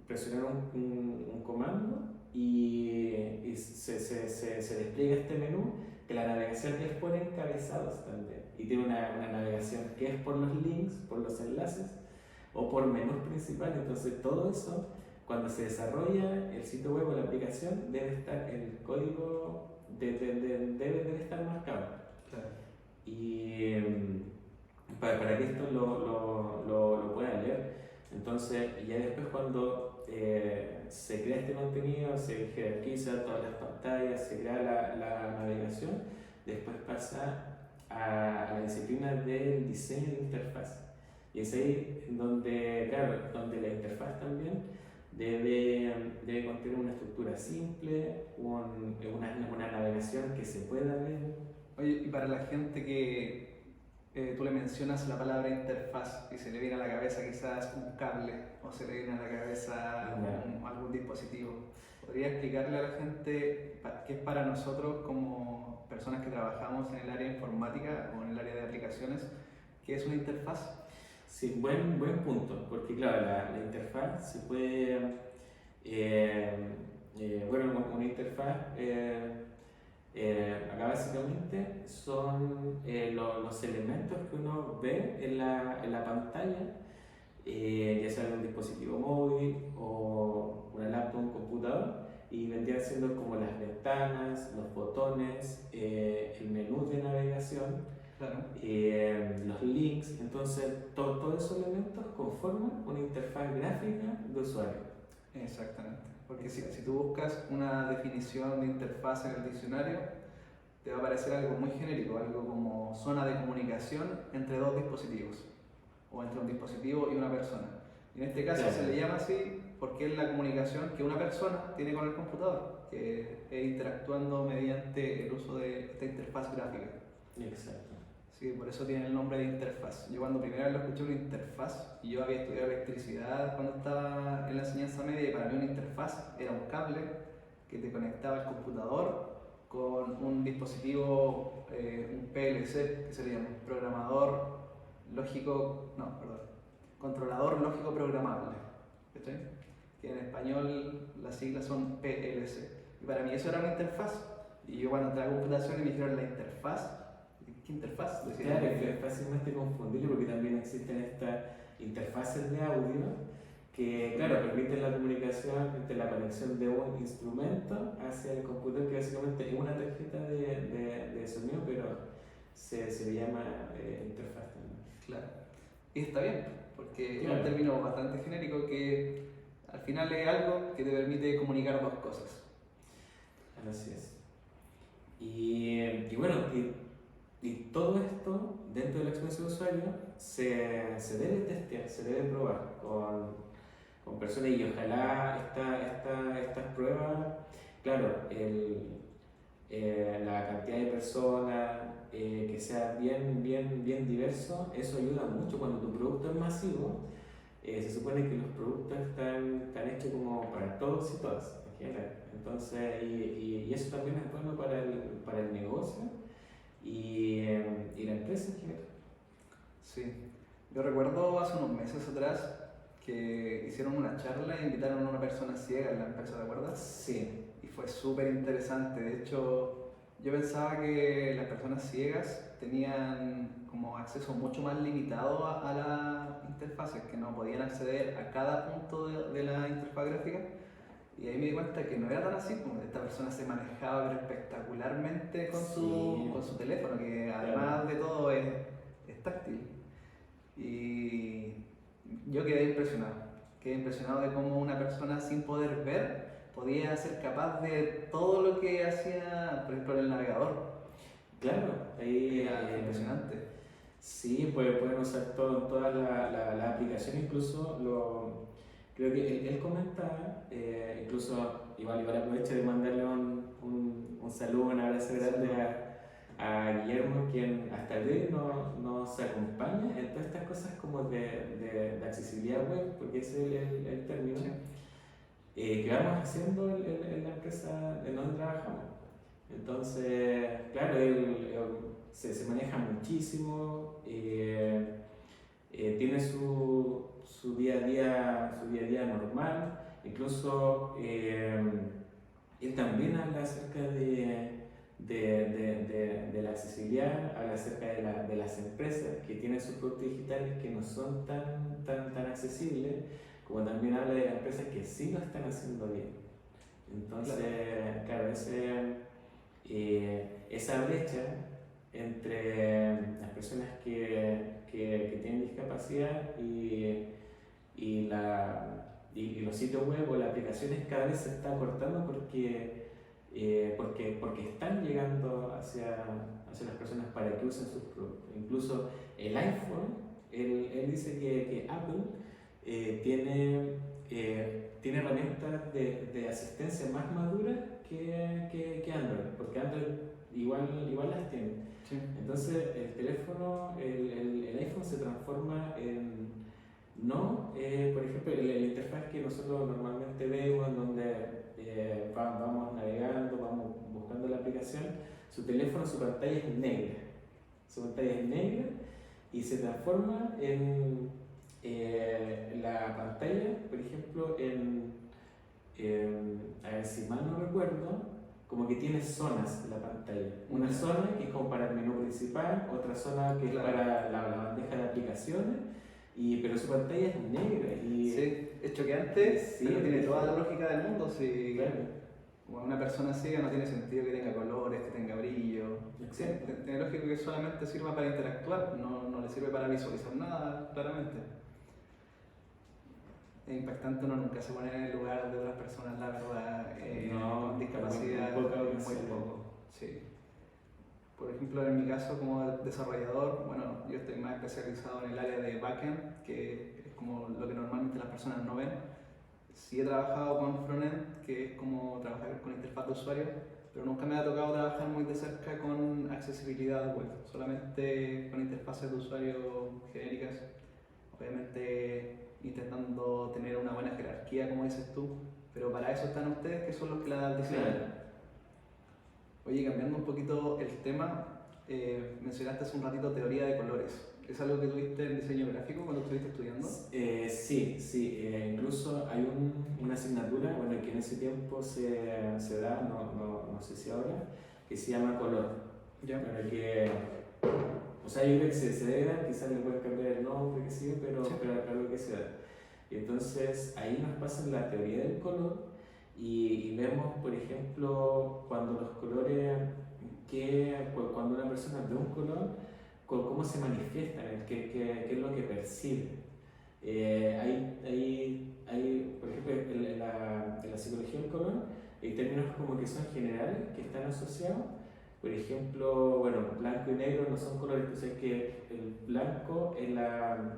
presionar un comando y se despliega este menú, que la navegación es por encabezados también, y tiene una navegación que es por los links, por los enlaces o por menús principales. Entonces todo eso, cuando se desarrolla el sitio web o la aplicación, debe estar el código debe estar marcado. Claro. Y para que esto lo puedan leer. Entonces, ya después cuando se crea este contenido, se jerarquiza todas las pantallas, se crea la navegación, después pasa a la disciplina del diseño de interfaz. Y es ahí donde, claro, donde la interfaz también debe contener una estructura simple, una navegación que se pueda ver. Oye, y para la gente que tú le mencionas la palabra interfaz y se le viene a la cabeza quizás un cable o se le viene a la cabeza algún dispositivo, ¿podría explicarle a la gente qué es para nosotros como personas que trabajamos en el área informática o en el área de aplicaciones, qué es una interfaz? Sí, buen punto, porque claro, la interfaz se puede, bueno, una interfaz, acá básicamente son los elementos que uno ve en la pantalla, ya sea un dispositivo móvil o una laptop, un computador, y vendrían siendo como las ventanas, los botones, el menú de navegación. Claro. Los links. Entonces todos esos elementos conforman una interfaz gráfica de usuario. Exactamente, porque si tú buscas una definición de interfaz en el diccionario, te va a aparecer algo muy genérico, algo como zona de comunicación entre dos dispositivos o entre un dispositivo y una persona. Y en este caso se le llama así porque es la comunicación que una persona tiene con el computador, que es interactuando mediante el uso de esta interfaz gráfica. Exacto. Sí, por eso tiene el nombre de interfaz. Yo cuando primera vez lo escuché una interfaz, y yo había estudiado electricidad cuando estaba en la enseñanza media, y para mí una interfaz era un cable que te conectaba al computador con un dispositivo, un PLC, que se le llama controlador lógico programable, ¿cachai? Que en español las siglas son PLC. Y para mí eso era una interfaz. Y yo cuando entré a computación y me dijeron la interfaz, ¿qué interfaz? Decía, claro, es fácilmente confundible porque también existen estas interfaces de audio que, claro, permiten la comunicación entre la conexión de un instrumento hacia el computador, que básicamente es una tarjeta de sonido, pero se llama interfaz también. Claro. Y está bien, porque claro, es un término bastante genérico que al final es algo que te permite comunicar dos cosas. Así es. Y bueno, y todo esto dentro de la experiencia de usuario se debe testear, se debe probar con personas, y ojalá estas pruebas, claro, la cantidad de personas, que sea bien diverso, eso ayuda mucho. Cuando tu producto es masivo, se supone que los productos están hechos como para todos y todas en general. Entonces, y eso también es bueno para el negocio y la empresa en general. Sí, yo recuerdo hace unos meses atrás que hicieron una charla e invitaron a una persona ciega en la empresa, ¿te acuerdas? Sí. Y fue súper interesante. De hecho, yo pensaba que las personas ciegas tenían como acceso mucho más limitado a las interfaces, que no podían acceder a cada punto de la interfaz gráfica. Y ahí me di cuenta que no era tan así, como esta persona se manejaba pero espectacularmente con su teléfono, que además de todo es táctil. Y yo quedé impresionado de cómo una persona sin poder ver podía ser capaz de todo lo que hacía, por ejemplo, en el navegador. Claro, ahí era impresionante. Sí, pueden usar toda la aplicación, incluso creo que él comentaba, incluso igual aprovecho de mandarle un saludo, un abrazo grande a Guillermo, quien hasta el día de hoy nos acompaña en todas estas cosas como de accesibilidad web, porque ese es el término, que vamos haciendo en la empresa en donde trabajamos. Entonces, claro, él se maneja muchísimo, tiene su día a día normal, incluso él también habla acerca de la accesibilidad, habla acerca de las empresas que tienen sus productos digitales que no son tan accesibles, como también habla de las empresas que sí lo están haciendo bien. Entonces, claro, esa brecha entre las personas que tienen discapacidad y los sitios web o las aplicaciones cada vez se está cortando porque están llegando hacia las personas para que usen sus productos. Incluso el iPhone, él dice que Apple tiene herramientas de asistencia más maduras que Android, porque Android igual las tiene. Sí. Entonces el teléfono, el iPhone se transforma en, no, por ejemplo, la interfaz que nosotros normalmente vemos, en donde vamos navegando, vamos buscando la aplicación, su teléfono, su pantalla es negra. Su pantalla es negra y se transforma en la pantalla, por ejemplo, a ver si mal no recuerdo, como que tiene zonas en la pantalla. Una zona que es como para el menú principal, otra zona que es para la bandeja de aplicaciones, pero su pantalla es negra. Sí, es choqueante, sí, pero tiene toda la lógica del mundo. Sí. Claro. Como una persona ciega no tiene sentido que tenga colores, que tenga brillo. Sí, tiene lógica que solamente sirva para interactuar, no le sirve para visualizar nada, claramente. Es impactante, uno nunca se pone en el lugar de otras personas, la verdad, con discapacidad, muy poco. Sí. Por ejemplo, en mi caso como desarrollador, bueno, yo estoy más especializado en el área de backend, que es como lo que normalmente las personas no ven. Sí he trabajado con frontend, que es como trabajar con interfaz de usuario, pero nunca me ha tocado trabajar muy de cerca con accesibilidad web, solamente con interfaces de usuario genéricas. Obviamente intentando tener una buena jerarquía, como dices tú, pero para eso están ustedes, que son los que la diseñan. Oye, cambiando un poquito el tema, mencionaste hace un ratito teoría de colores. ¿Es algo que tuviste en diseño gráfico cuando estuviste estudiando? Sí. Incluso hay una asignatura, bueno, que en ese tiempo se da, no sé si ahora, que se llama color. ¿Ya? Para que, o sea, yo creo que se debe dar, quizás le puedes cambiar el nombre, que sí, pero claro que se da. Y entonces ahí nos pasan la teoría del color y vemos, por ejemplo, cuando los colores, cuando una persona ve un color, cómo se manifiesta, qué es lo que percibe. Por ejemplo, en la psicología del color, hay términos como que son generales, que están asociados. Por ejemplo, bueno, blanco y negro no son colores, entonces que el blanco es la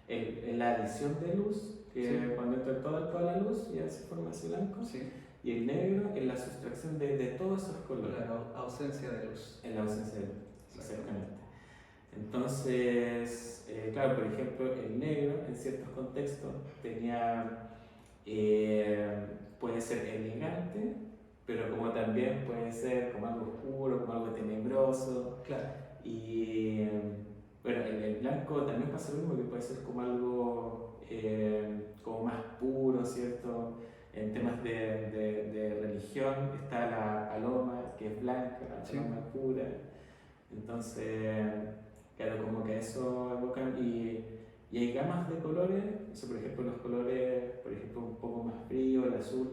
adición de luz, que cuando entra toda la luz ya se forma ese blanco. Sí. Y el negro es la sustracción de todos esos colores. La ausencia de luz. En la ausencia de luz, exactamente. Entonces, claro, por ejemplo, el negro en ciertos contextos puede ser elegante, pero como también puede ser como algo oscuro, como algo tenebroso. Claro. Y bueno, el blanco también pasa lo mismo, que puede ser como algo como más puro, ¿cierto? En temas de religión está la paloma, que es blanca, la paloma pura. Entonces, claro, como que eso evocan y hay gamas de colores, eso, por ejemplo, los colores, por ejemplo, un poco más frío, el azul,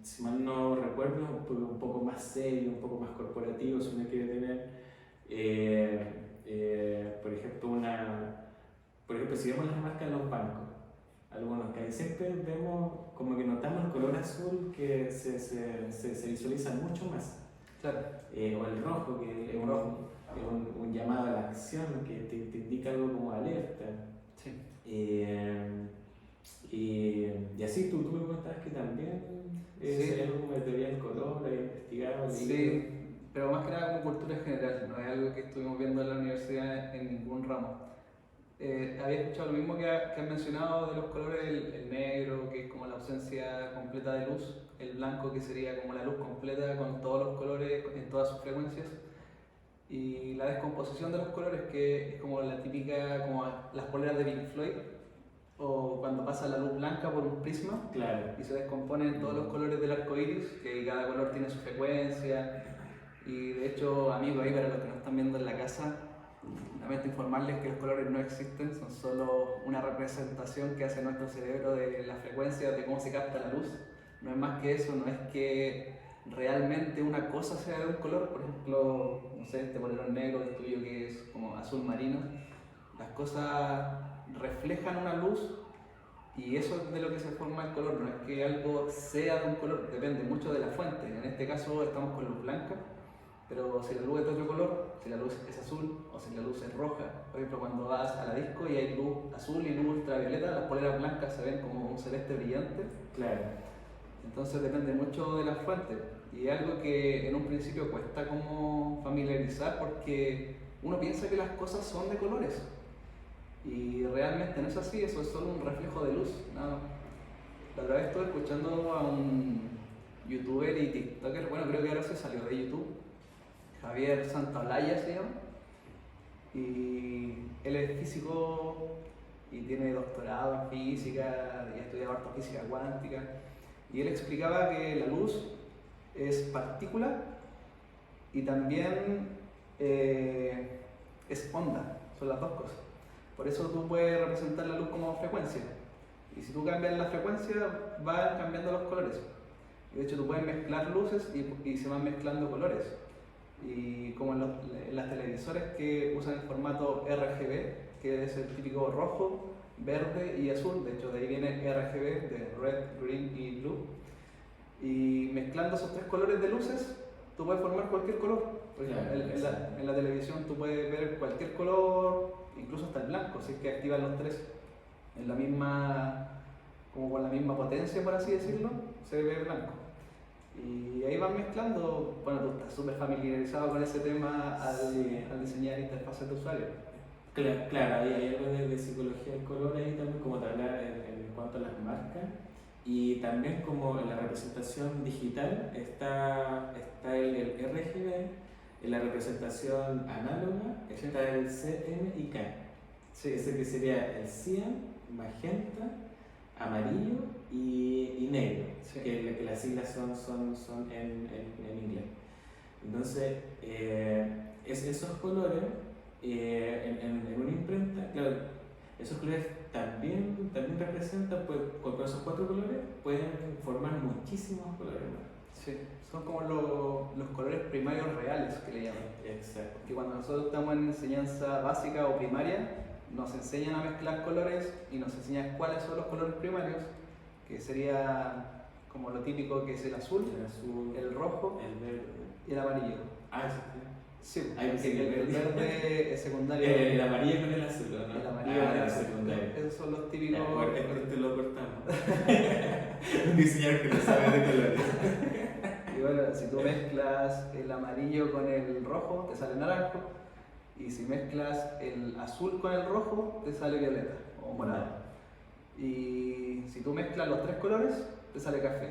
si mal no recuerdo, un poco más serio, un poco más corporativo, si uno quiere tener, por ejemplo, si vemos las marcas de los bancos, algunos que siempre vemos, como que notamos el color azul que se visualiza mucho más. Claro. O el rojo, que es un llamado a la acción, que te indica algo como alerta. Sí. Y así tú me contabas que también Sí, es algo de teoría del color, he investigado, leído. sí, pero más que nada como cultura general, no es algo que estuvimos viendo en la universidad en ningún ramo. Había escuchado lo mismo que has mencionado de los colores, el negro, que es como la ausencia completa de luz, el blanco, que sería como la luz completa con todos los colores en todas sus frecuencias, y la descomposición de los colores, que es como la típica, como las poleras de Pink Floyd, o cuando pasa la luz blanca por un prisma Claro. y se descomponen todos los colores del arco iris, que cada color tiene su frecuencia. Y de hecho, amigos, ahí para los que nos están viendo en la casa, lamento informarles que los colores no existen, son solo una representación que hace nuestro cerebro de la frecuencia, de cómo se capta la luz. No es más que eso, no es que realmente una cosa sea de un color. Por ejemplo, no sé, este polerón negro, el tuyo que es como azul marino, las cosas reflejan una luz y eso es de lo que se forma el color. No es que algo sea de un color, depende mucho de la fuente. En este caso estamos con luz blanca, pero si la luz es de otro color, si la luz es azul o si la luz es roja, por ejemplo cuando vas a la disco y hay luz azul y luz ultravioleta, las poleras blancas se ven como un celeste brillante. Claro. Entonces depende mucho de la fuente y es algo que en un principio cuesta como familiarizar porque uno piensa que las cosas son de colores y realmente no es así, eso es solo un reflejo de luz. No. La otra vez estuve escuchando a un youtuber y tiktoker, bueno, creo que ahora se salió de YouTube, Javier Santaolalla se llama, y él es físico y tiene doctorado en física y ha estudiado harto física cuántica, y él explicaba que la luz es partícula y también es onda, son las dos cosas. Por eso tú puedes representar la luz como frecuencia. Y si tú cambias la frecuencia, van cambiando los colores. Y de hecho tú puedes mezclar luces y se van mezclando colores. Y como en las televisores que usan el formato RGB, que es el típico rojo, verde y azul, de hecho de ahí viene RGB, de red, green y blue. Y mezclando esos tres colores de luces, tú puedes formar cualquier color. Por ejemplo, en la televisión tú puedes ver cualquier color, incluso hasta el blanco, si es que activan los tres en la misma, como con la misma potencia, por así decirlo, se ve blanco. Y ahí van mezclando, bueno, tú estás súper familiarizado con ese tema al diseñar interfaces de usuario. Claro, hay algo de psicología del color ahí también, como te hablaba en cuanto a las marcas. Y también como en la representación digital está el RGB, en la representación análoga está el CM y K. Sí. Ese que sería el cian, magenta, amarillo y negro, sí. que las siglas son en inglés. Entonces, esos colores en una imprenta, claro, esos colores también representan, pues, con esos cuatro colores pueden formar muchísimos colores más. Sí, son como los colores primarios reales que le llaman. Exacto. Que cuando nosotros estamos en enseñanza básica o primaria, nos enseñan a mezclar colores y nos enseñan cuáles son los colores primarios, que sería como lo típico que es el azul, el rojo, el verde y el amarillo. Ah, sí. Sí, el verde es secundario. El amarillo con el azul, ¿no? El amarillo es secundario. Esos son los típicos. Este lo cortamos. Un diseñador que no sabe de colores. Y bueno, si tú mezclas el amarillo con el rojo, te sale naranjo. Y si mezclas el azul con el rojo, te sale violeta o morado. Y si tú mezclas los tres colores, te sale café.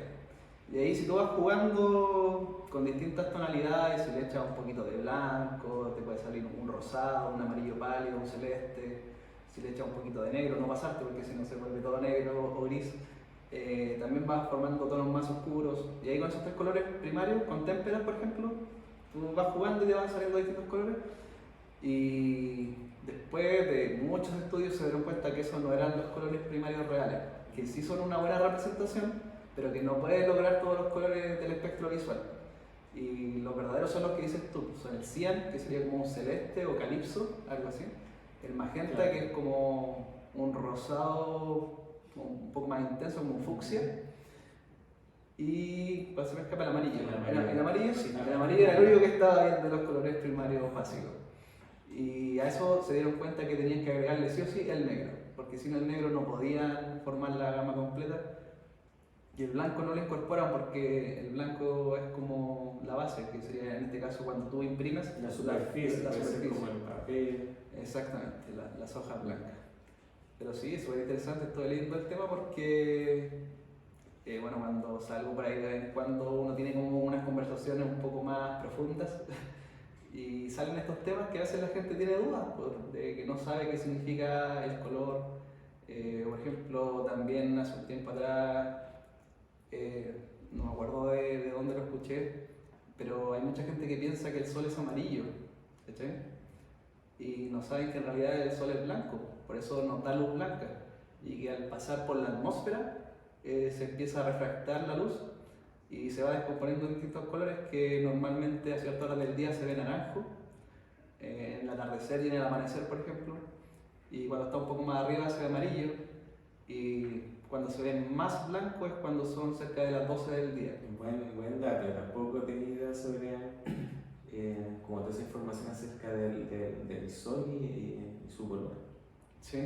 Y ahí si tú vas jugando con distintas tonalidades, si le echas un poquito de blanco, te puede salir un rosado, un amarillo pálido, un celeste. Si le echas un poquito de negro, no pasarte porque si no se vuelve todo negro o gris. También vas formando tonos más oscuros. Y ahí con esos tres colores primarios, con témperas por ejemplo, tú vas jugando y te van saliendo distintos colores. Y después de muchos estudios se dieron cuenta que esos no eran los colores primarios reales, que sí son una buena representación, pero que no puede lograr todos los colores del espectro visual. Y los verdaderos son los que dices tú, son el cian, que sería como un celeste o calipso, algo así, el magenta, claro, que es como un rosado un poco más intenso, como un fucsia, y se me escapa el amarillo. El amarillo sí, el amarillo era el único que estaba bien de los colores primarios básicos. Y a eso se dieron cuenta que tenían que agregarle sí o sí el negro. porque sin el negro no podían formar la gama completa. Y el blanco no lo incorporan porque el blanco es como la base, que sería en este caso cuando tú imprimes La superficie, la puede ser superficie. como el papel. Exactamente, las hojas blancas. Pero sí, es súper interesante, estoy leyendo el tema porque, bueno, cuando salgo por ahí de vez en cuando uno tiene como unas conversaciones un poco más profundas y salen estos temas que a veces la gente tiene dudas, de que no sabe qué significa el color. Por ejemplo, también hace un tiempo atrás, no me acuerdo de dónde lo escuché, pero hay mucha gente que piensa que el sol es amarillo, ¿cachai? Y no saben que en realidad el sol es blanco, por eso nos da luz blanca, y que al pasar por la atmósfera se empieza a refractar la luz y se va descomponiendo en distintos colores que normalmente a ciertas horas del día se ve naranjo, en el atardecer y en el amanecer, por ejemplo, y cuando está un poco más arriba se ve amarillo, y cuando se ve más blanco es cuando son cerca de las 12 del día. Buen dato, tampoco tenía idea sobre como toda esa información acerca del sol y su color. Sí.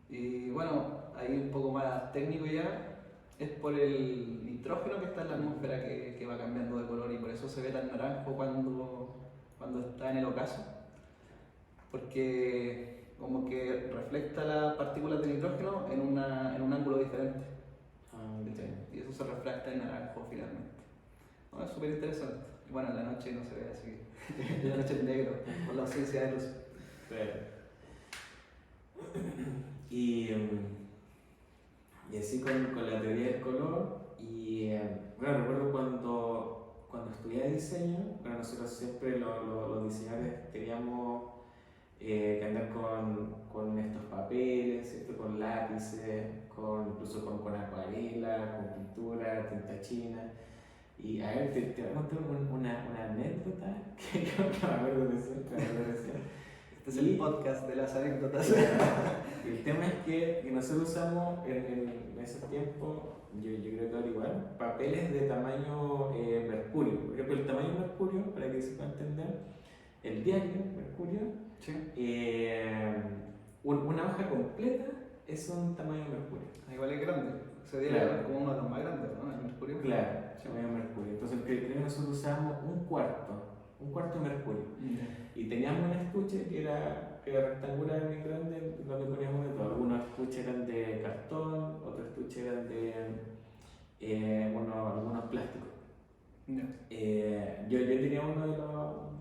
Y bueno, ahí un poco más técnico ya, es por el nitrógeno que está en la atmósfera que va cambiando de color y por eso se ve tan naranjo cuando está en el ocaso, porque como que refleja las partículas de nitrógeno en un ángulo diferente. ¿Viste? Y eso se refracta en naranjo finalmente. No, es súper interesante. Y bueno, en la noche no se ve así, en la noche es negro, por la ausencia de luz. Claro. Y así con la teoría del color, y bueno, recuerdo cuando estudié diseño, bueno, nosotros siempre los diseñadores teníamos que andar con estos papeles, ¿cierto? Con lápices, incluso con acuarela, con pintura, tinta china. Y a ver, te voy a contar una anécdota que creo que me acuerdo de eso. Este es el podcast de las anécdotas. El tema es que nosotros usamos en esos tiempos, yo creo que ahora igual, papeles de tamaño mercurio. Por ejemplo, el tamaño mercurio, para que se pueda entender, el diario mercurio, Sí. una hoja completa es un tamaño mercurio. Igual es grande, sería Claro. como uno de los más grandes, ¿no? El mercurio. Claro, tamaño mercurio. Entonces, creo que nosotros usamos un cuarto de mercurio. Y teníamos un estuche que era rectangular y grande, donde poníamos de todo. Algunos estuches eran de cartón, otros estuches eran de algunos plásticos. Yo tenía uno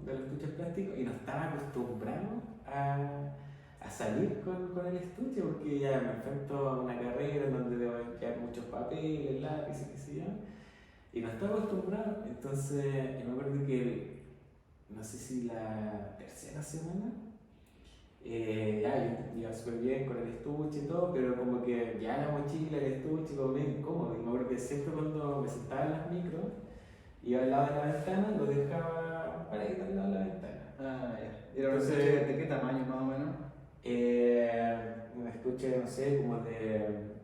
de los estuches plásticos y no estaba acostumbrado a salir con el estuche porque ya me enfrento a una carrera en donde debo quedar muchos papeles, lápices, qué sé yo, y no estaba acostumbrado. Entonces, yo me acuerdo que no sé si la tercera semana, ya yo iba súper bien con el estuche y todo, pero como que ya la mochila, el estuche, como medio incómodo. Y me acuerdo que siempre cuando me sentaba en las micros, iba al lado de la ventana, lo dejaba para ir al lado de la ventana. Ah, ya. ¿Y era un Entonces, estuche de qué tamaño más o menos? Un estuche, no sé, como de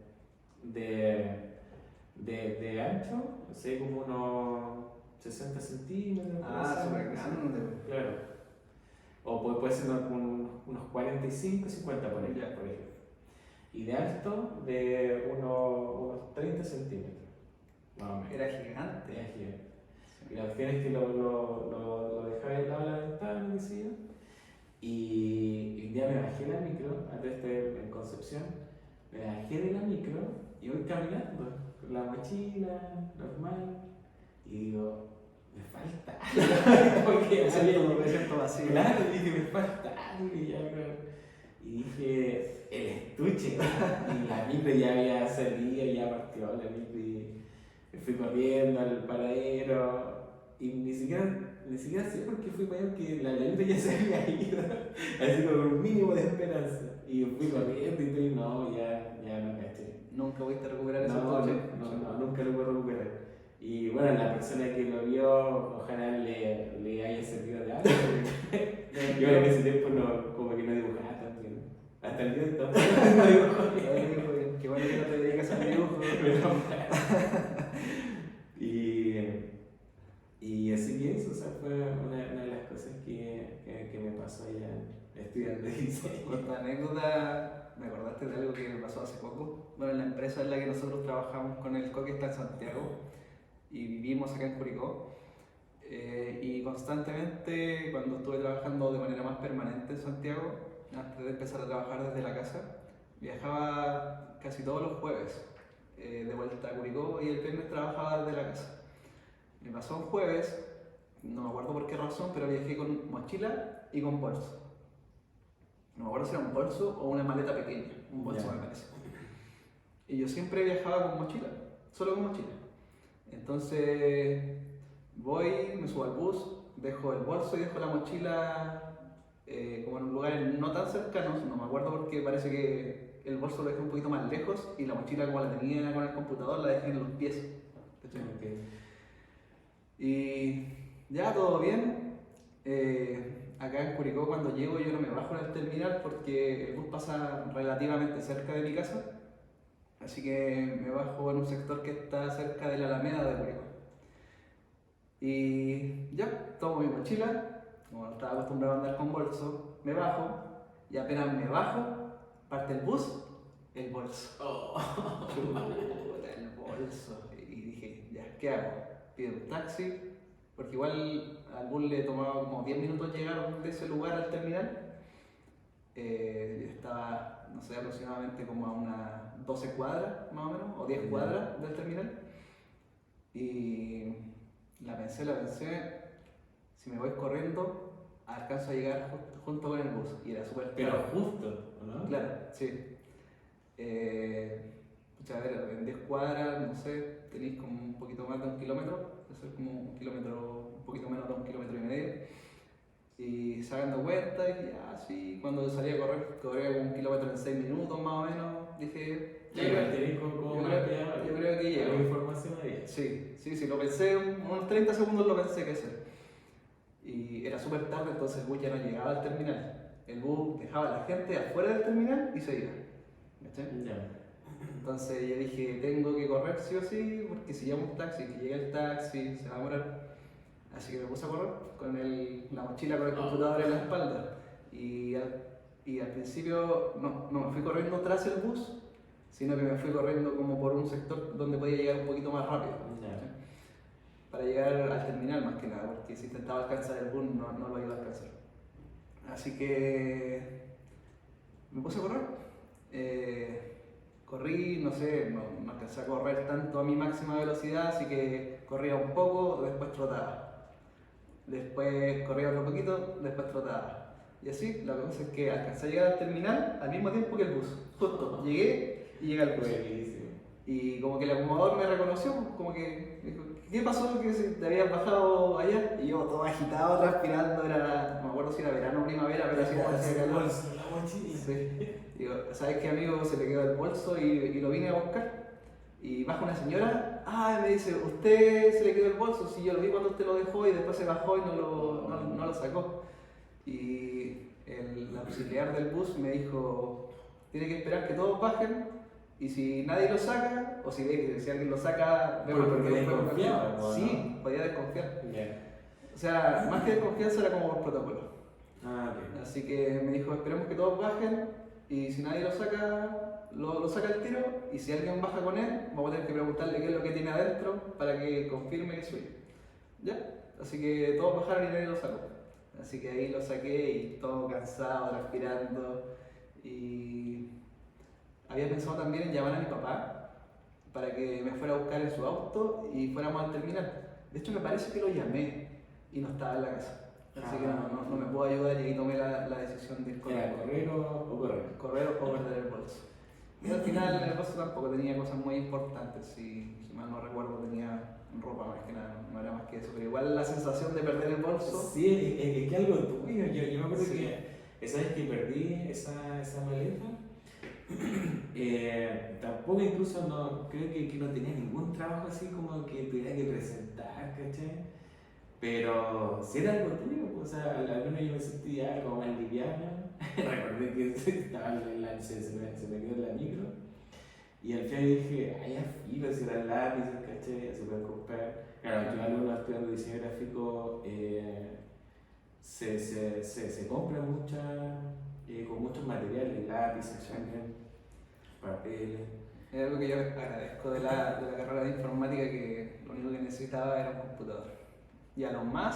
ancho, no sé, como unos 60 centímetros. Ah, súper grande. Claro. O puede ser unos 45, 50 por ejemplo. Y de alto, de unos 30 centímetros. Más o menos. Era gigante. Era gigante. Y la cuestión es que lo dejaba al lado de la ventana, decía. Y un día me bajé de la micro, antes de en Concepción, me bajé de la micro y voy caminando con la mochila normal y digo, me falta algo. Me siento vacío. Claro, dije, me falta algo. Y dije, el estuche. Y la micro ya había salido, ya partió la micro y me fui corriendo al paradero. Y ni siquiera sé por qué fui para allá, porque la micro ya se había ido. Así como un mínimo de esperanza. Y fui corriendo y todo, y no, ya no caché. ¿Nunca pudiste recuperar ese No, estuche? no, nunca lo puedo recuperar. Y bueno, la persona que lo vio, ojalá le haya servido de algo. Yo en ese tiempo como que no dibujaba tan bien. Hasta el día de hoy no dibujo bien. Qué bueno que no te dedicas al dibujo. Y así que eso, o sea, fue una de las cosas que me pasó allá estudiando diseño. Con tu anécdota, me acordaste de algo que me pasó hace poco. Bueno, en la empresa en la que nosotros trabajamos con el Coque está en Santiago y vivimos acá en Curicó. Y constantemente, cuando estuve trabajando de manera más permanente en Santiago, antes de empezar a trabajar desde la casa, viajaba casi todos los jueves de vuelta a Curicó y el viernes trabajaba desde la casa. Me pasó un jueves, no me acuerdo por qué razón, pero viajé con mochila y con bolso. No me acuerdo si era un bolso o una maleta pequeña, un bolso me parece. Y yo siempre viajaba con mochila, solo con mochila. Entonces voy, me subo al bus, dejo el bolso y dejo la mochila como en un lugar no tan cercano, no me acuerdo porque parece que el bolso lo dejé un poquito más lejos y la mochila como la tenía con el computador la dejé en los pies. Okay. Y ya todo bien. Acá en Curicó cuando llego yo no me bajo en el terminal porque el bus pasa relativamente cerca de mi casa, así que me bajo en un sector que está cerca de la Alameda de Curicó. Y ya, tomo mi mochila, como no estaba acostumbrado a andar con bolso, me bajo y apenas me bajo, parte el bus, el bolso. Chuta, el bolso. Y dije, ya, ¿qué hago? Pido un taxi, porque igual al bus le tomaba como 10 minutos llegar de ese lugar al terminal. Estaba, no sé, aproximadamente como a unas 12 cuadras más o menos, o 10 cuadras del terminal. Y la pensé, si me voy corriendo, alcanzo a llegar junto con el bus. Y era súper Pero tarde. justo, ¿no? Claro, sí. Pucha, a ver, en 10 cuadras, no sé, tenéis como un poquito más de 1 kilómetro, eso es como 1 kilómetro, un poquito menos de 1,5 kilómetros. Y se dando cuenta, dije, ya, sí, cuando salí a correr, corría como 1 kilómetro en 6 minutos más o menos, dije, Yo creo que llego. información ahí. Sí, lo pensé, unos 30 segundos lo pensé que hacer. Y era súper tarde, entonces el bus ya no llegaba al terminal. El bus dejaba a la gente afuera del terminal y se iba. ¿Cachai? Ya. Entonces yo dije, tengo que correr sí o sí, porque si llamo un taxi, que llegue el taxi, se va a demorar. Así que me puse a correr con la mochila con el computador en la espalda. Y al principio no me fui corriendo tras el bus, sino que me fui corriendo como por un sector donde podía llegar un poquito más rápido. Ya. Para llegar al terminal más que nada, porque si intentaba alcanzar el bus no lo iba a alcanzar. Así que me puse a correr. Corrí, no sé, no alcancé a correr tanto a mi máxima velocidad, así que corría un poco, después trotaba. Después corría otro poquito, después trotaba. Y así, la cosa es que alcancé a llegar al terminal al mismo tiempo que el bus. Justo, llegué y llegué al bus. Buenísimo. Y como que el acomodador me reconoció, como que me dijo, ¿qué pasó? Que te habías bajado allá. Y yo todo agitado, transpirando, no me acuerdo si era verano o primavera, pero hacía calor. La mochila. Sí. Digo, ¿sabes qué, amigo? Se le quedó el bolso y lo vine a buscar. Y baja una señora, me dice, ¿usted se le quedó el bolso? Sí, yo lo vi cuando usted lo dejó y después se bajó y no lo sacó. Y el auxiliar del bus me dijo, tiene que esperar que todos bajen y si nadie lo saca, o si ve que si alguien lo saca, vemos porque desconfiaba, ¿no? Sí, podía desconfiar. Yeah. O sea, más que desconfianza era como por protocolo. Okay. Así que me dijo, esperemos que todos bajen y si nadie lo saca, lo saca el tiro y si alguien baja con él, vamos a tener que preguntarle qué es lo que tiene adentro para que confirme que es suyo. ¿Ya? Así que todos bajaron y nadie lo sacó. Así que ahí lo saqué y todo cansado, transpirando y había pensado también en llamar a mi papá para que me fuera a buscar en su auto y fuéramos al terminal. De hecho me parece que lo llamé y no estaba en la casa. Así que no me puedo ayudar y ahí tomé la decisión de ir con ¿Era correr o correr? Correr o perder el bolso. Y al final el bolso tampoco tenía cosas muy importantes, si mal no recuerdo tenía ropa más que nada, no era más que eso, pero igual la sensación de perder el bolso... Sí, es que algo tuyo, yo me acuerdo Sí. que esa vez que perdí esa maleta, tampoco incluso creo que no tenía ningún trabajo así como que tuviera que presentar, ¿cachai? Pero si era algo tuyo, pues, o sea, al menos yo me sentía algo más liviano. Recordé que estaba se me quedó en la micro. Y al final dije, ya filo, si eran lápices, ¿cachai? Se pueden comprar. Claro, yo alumno estudiando diseño gráfico, se compra con muchos materiales, lápices también, papeles. Es algo que yo agradezco de la carrera de informática, que lo único que necesitaba era un computador. Y a lo más,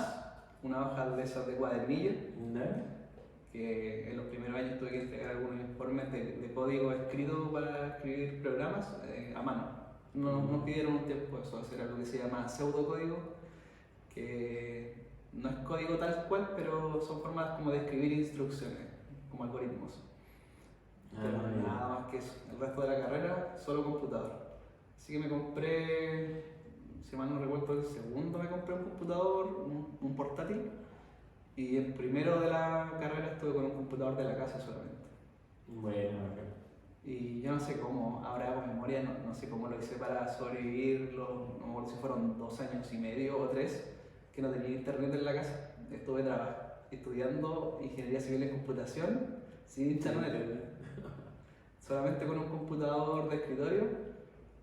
una hoja de esas de cuadernillo, ¿No? que en los primeros años tuve que entregar algunos informes de código escrito para escribir programas a mano. Nos pidieron un tiempo eso, hacer algo que se llama pseudocódigo, que no es código tal cual, pero son formas como de escribir instrucciones, como algoritmos. Pero nada más que eso. El resto de la carrera, solo computador. Así que me compré, si mal no recuerdo, el segundo me compré un computador, un portátil. Y el primero de la carrera estuve con un computador de la casa solamente. Bueno, Y yo no sé cómo, ahora con memoria, no sé cómo lo hice para sobrevivir, no me acuerdo si fueron 2 años y medio o 3 que no tenía internet en la casa. Estuve estudiando ingeniería civil en computación sin internet, solamente con un computador de escritorio,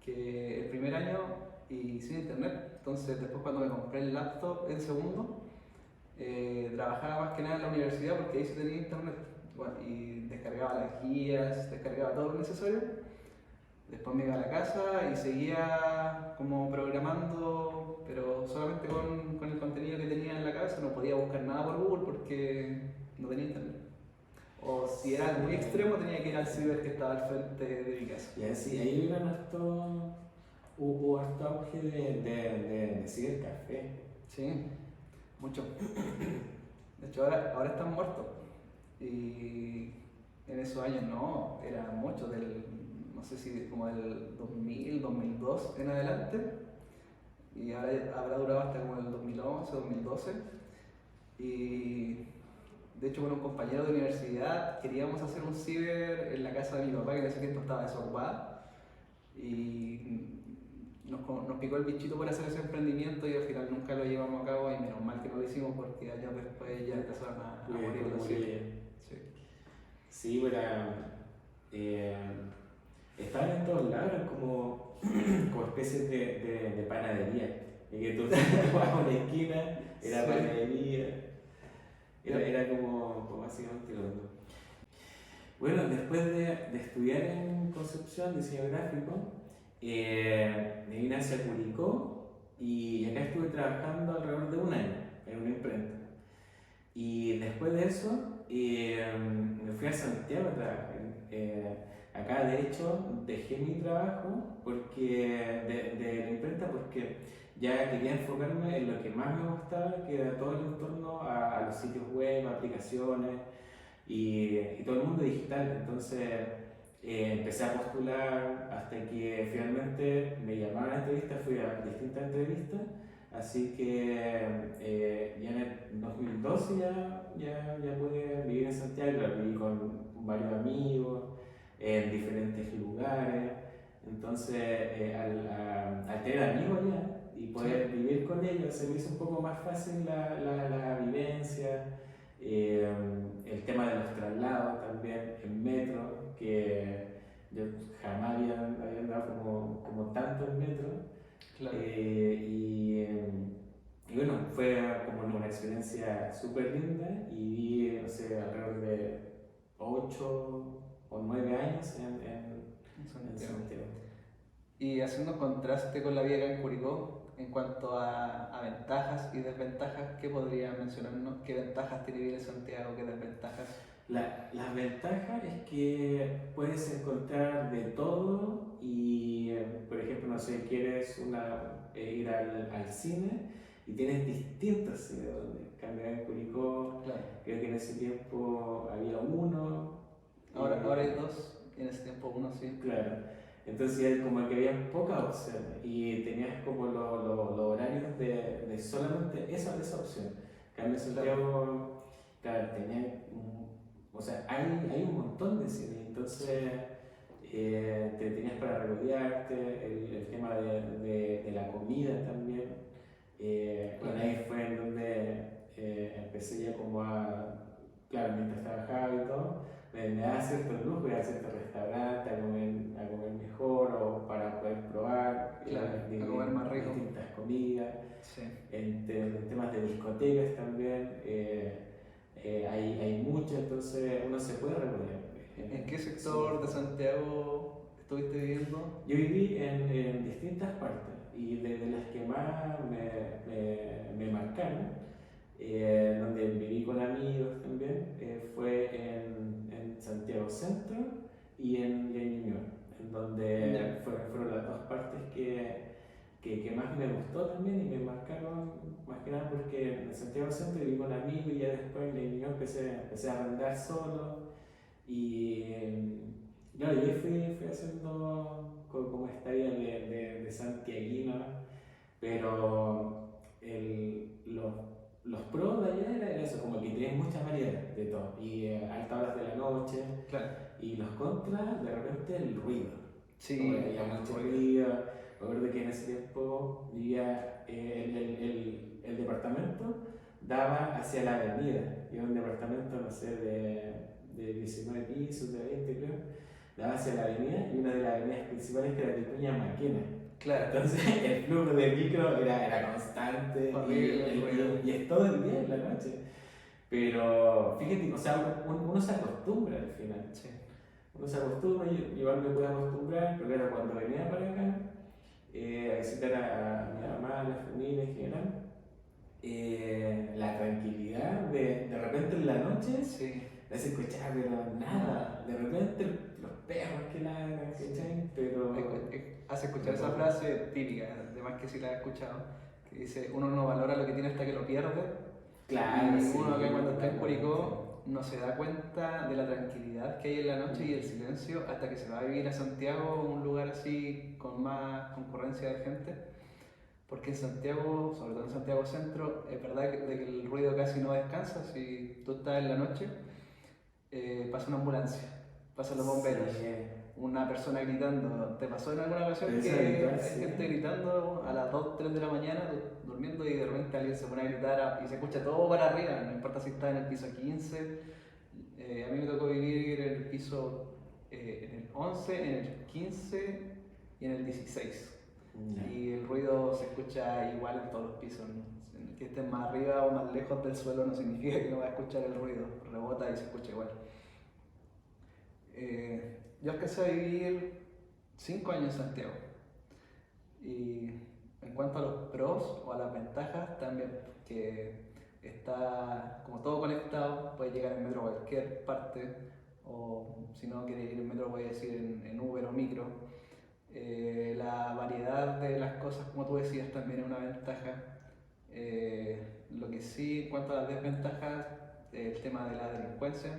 que el primer año y sin internet. Entonces después cuando me compré el laptop en segundo, trabajaba más que nada en la universidad porque ahí sí tenía internet. Bueno, y descargaba las guías, descargaba todo lo necesario. Después me iba a la casa y seguía como programando, pero solamente con el contenido que tenía en la cabeza. No podía buscar nada por Google porque no tenía internet. O si era muy extremo, tenía que ir al ciber que estaba al frente de mi casa. Y así, ahí hubo harto auge de cibercafé. Sí, mucho. De hecho, ahora están muertos. Y en esos años no, era mucho, no sé si como del 2000, 2002 en adelante. Y ahora habrá durado hasta como el 2011, 2012. Y de hecho, con un compañero de universidad queríamos hacer un ciber en la casa de mi papá, que en ese tiempo estaba desocupada. Y nos picó el bichito por hacer ese emprendimiento y al final nunca lo llevamos a cabo, y menos mal que no lo hicimos porque años después ya empezaron a morir los ciber. Sí. Sí, pero estaban en todos lados, eran como especies de panadería. Y que tú vas a una esquina, era Sí. panadería, era como básicamente lo mismo. Bueno, después de estudiar en Concepción, diseño gráfico, me vine hacia Curicó y acá estuve trabajando alrededor de un año en una imprenta. Y después de eso, me fui a Santiago a trabajar. Acá, de hecho, dejé mi trabajo de la imprenta porque ya quería enfocarme en lo que más me gustaba, que era todo el entorno a los sitios web, aplicaciones y todo el mundo digital. Entonces empecé a postular hasta que finalmente me llamaron a entrevistas, fui a distintas entrevistas. Así que ya en el 2012 ya pude vivir en Santiago, viví con varios amigos en diferentes lugares. Entonces, al tener amigos allá y poder vivir con ellos, se me hizo un poco más fácil la vivencia. El tema de los traslados también en metro, que yo jamás había andado como tanto en metro. Claro. Y bueno, fue como una experiencia súper linda y viví, no sé, alrededor de 8 o 9 años en Santiago. Y haciendo contraste con la vida acá en Curicó, en cuanto a ventajas y desventajas, ¿qué podrías mencionarnos? ¿Qué ventajas tiene vivir en Santiago? ¿Qué desventajas? Las ventajas es que puedes encontrar de todo y, por ejemplo, no sé, quieres ir al cine y tienes distintos cines donde cambiar en Curicó. Claro. Creo que en ese tiempo había uno. Ahora hay 2, y en ese tiempo 1, sí. Claro. Entonces como que había pocas opciones y tenías como los horarios de solamente esa opción. Cambio Santiago, claro, tenía o sea, hay un montón de cine, entonces te tenías para regodearte, el tema de la comida también. Bueno, ahí fue en donde empecé ya como claro, mientras trabajaba y todo, me daba cierto lujo ir a ciertos restaurantes a comer mejor o para poder probar a comer más rico. distintas comidas. Sí. En temas de discotecas también. hay mucho, entonces uno se puede recorrer. ¿En qué sector de Santiago estuviste viviendo? Yo viví en distintas partes y de las que más me marcaron, donde viví con amigos también, fue en Santiago Centro y en Ñuñoa, en donde Ya. fueron las dos partes que más me gustó también y me marcaron más que nada porque en Santiago Centro viví con amigos y ya después en Ñuñoa empecé a arrendar solo y claro, yo fui haciendo como esta vida de santiaguino, pero los pros de allá era eso, como que tenías mucha variedad de todo, y altas horas de la noche, Claro. y los contras, de repente el ruido, como que Sí, había mucho ruido. Me acuerdo que en ese tiempo vivía, el departamento daba hacia la avenida, y era un departamento, no sé, de 19 pisos, de 20 creo, daba hacia la avenida, y una de las avenidas principales que era Vicuña Maquena. claro. Entonces el flujo de micro era constante Horrible el ruido. y es todo el día en la noche. Pero fíjate, o sea, uno se acostumbra al final. Sí. Uno se acostumbra, yo igual me pude acostumbrar, pero claro, cuando venía para acá a visitar a mi mamá, a la familia en general, la tranquilidad de repente en la noche Sí. no se escuchaba, pero nada. De repente los perros que ladran, ¿cachai? Pero. Hace escuchar esa frase típica, además que si la he escuchado, que dice, uno no valora lo que tiene hasta que lo pierde. Claro, Y sí, uno acá cuando está en totalmente. Curicó no se da cuenta de la tranquilidad que hay en la noche y el silencio hasta que se va a vivir a Santiago, un lugar así con más concurrencia de gente. Porque en Santiago, sobre todo en Santiago Centro, es verdad de que el ruido casi no descansa. Si tú estás en la noche, pasa una ambulancia, pasan los bomberos, Sí, una persona gritando. ¿Te pasó en alguna ocasión pero eso es que habitual, hay gente sí. gritando a las 2 3 de la mañana, durmiendo y de repente alguien se pone a gritar y se escucha todo para arriba? No importa si está en el piso 15. A mí me tocó vivir en el piso, en el 11, en el 15 y en el 16. Ya. Y el ruido se escucha igual en todos los pisos, ¿no? Que estés más arriba o más lejos del suelo no significa que no vas a escuchar el ruido, rebota y se escucha igual. Yo alcancé a vivir 5 años en Santiago y en cuanto a los pros o a las ventajas también, que está como todo conectado, puedes llegar en metro a cualquier parte o si no quieres ir en metro puedes ir en Uber o micro. La variedad de las cosas, como tú decías, también es una ventaja. Lo que sí, en cuanto a las desventajas, el tema de la delincuencia.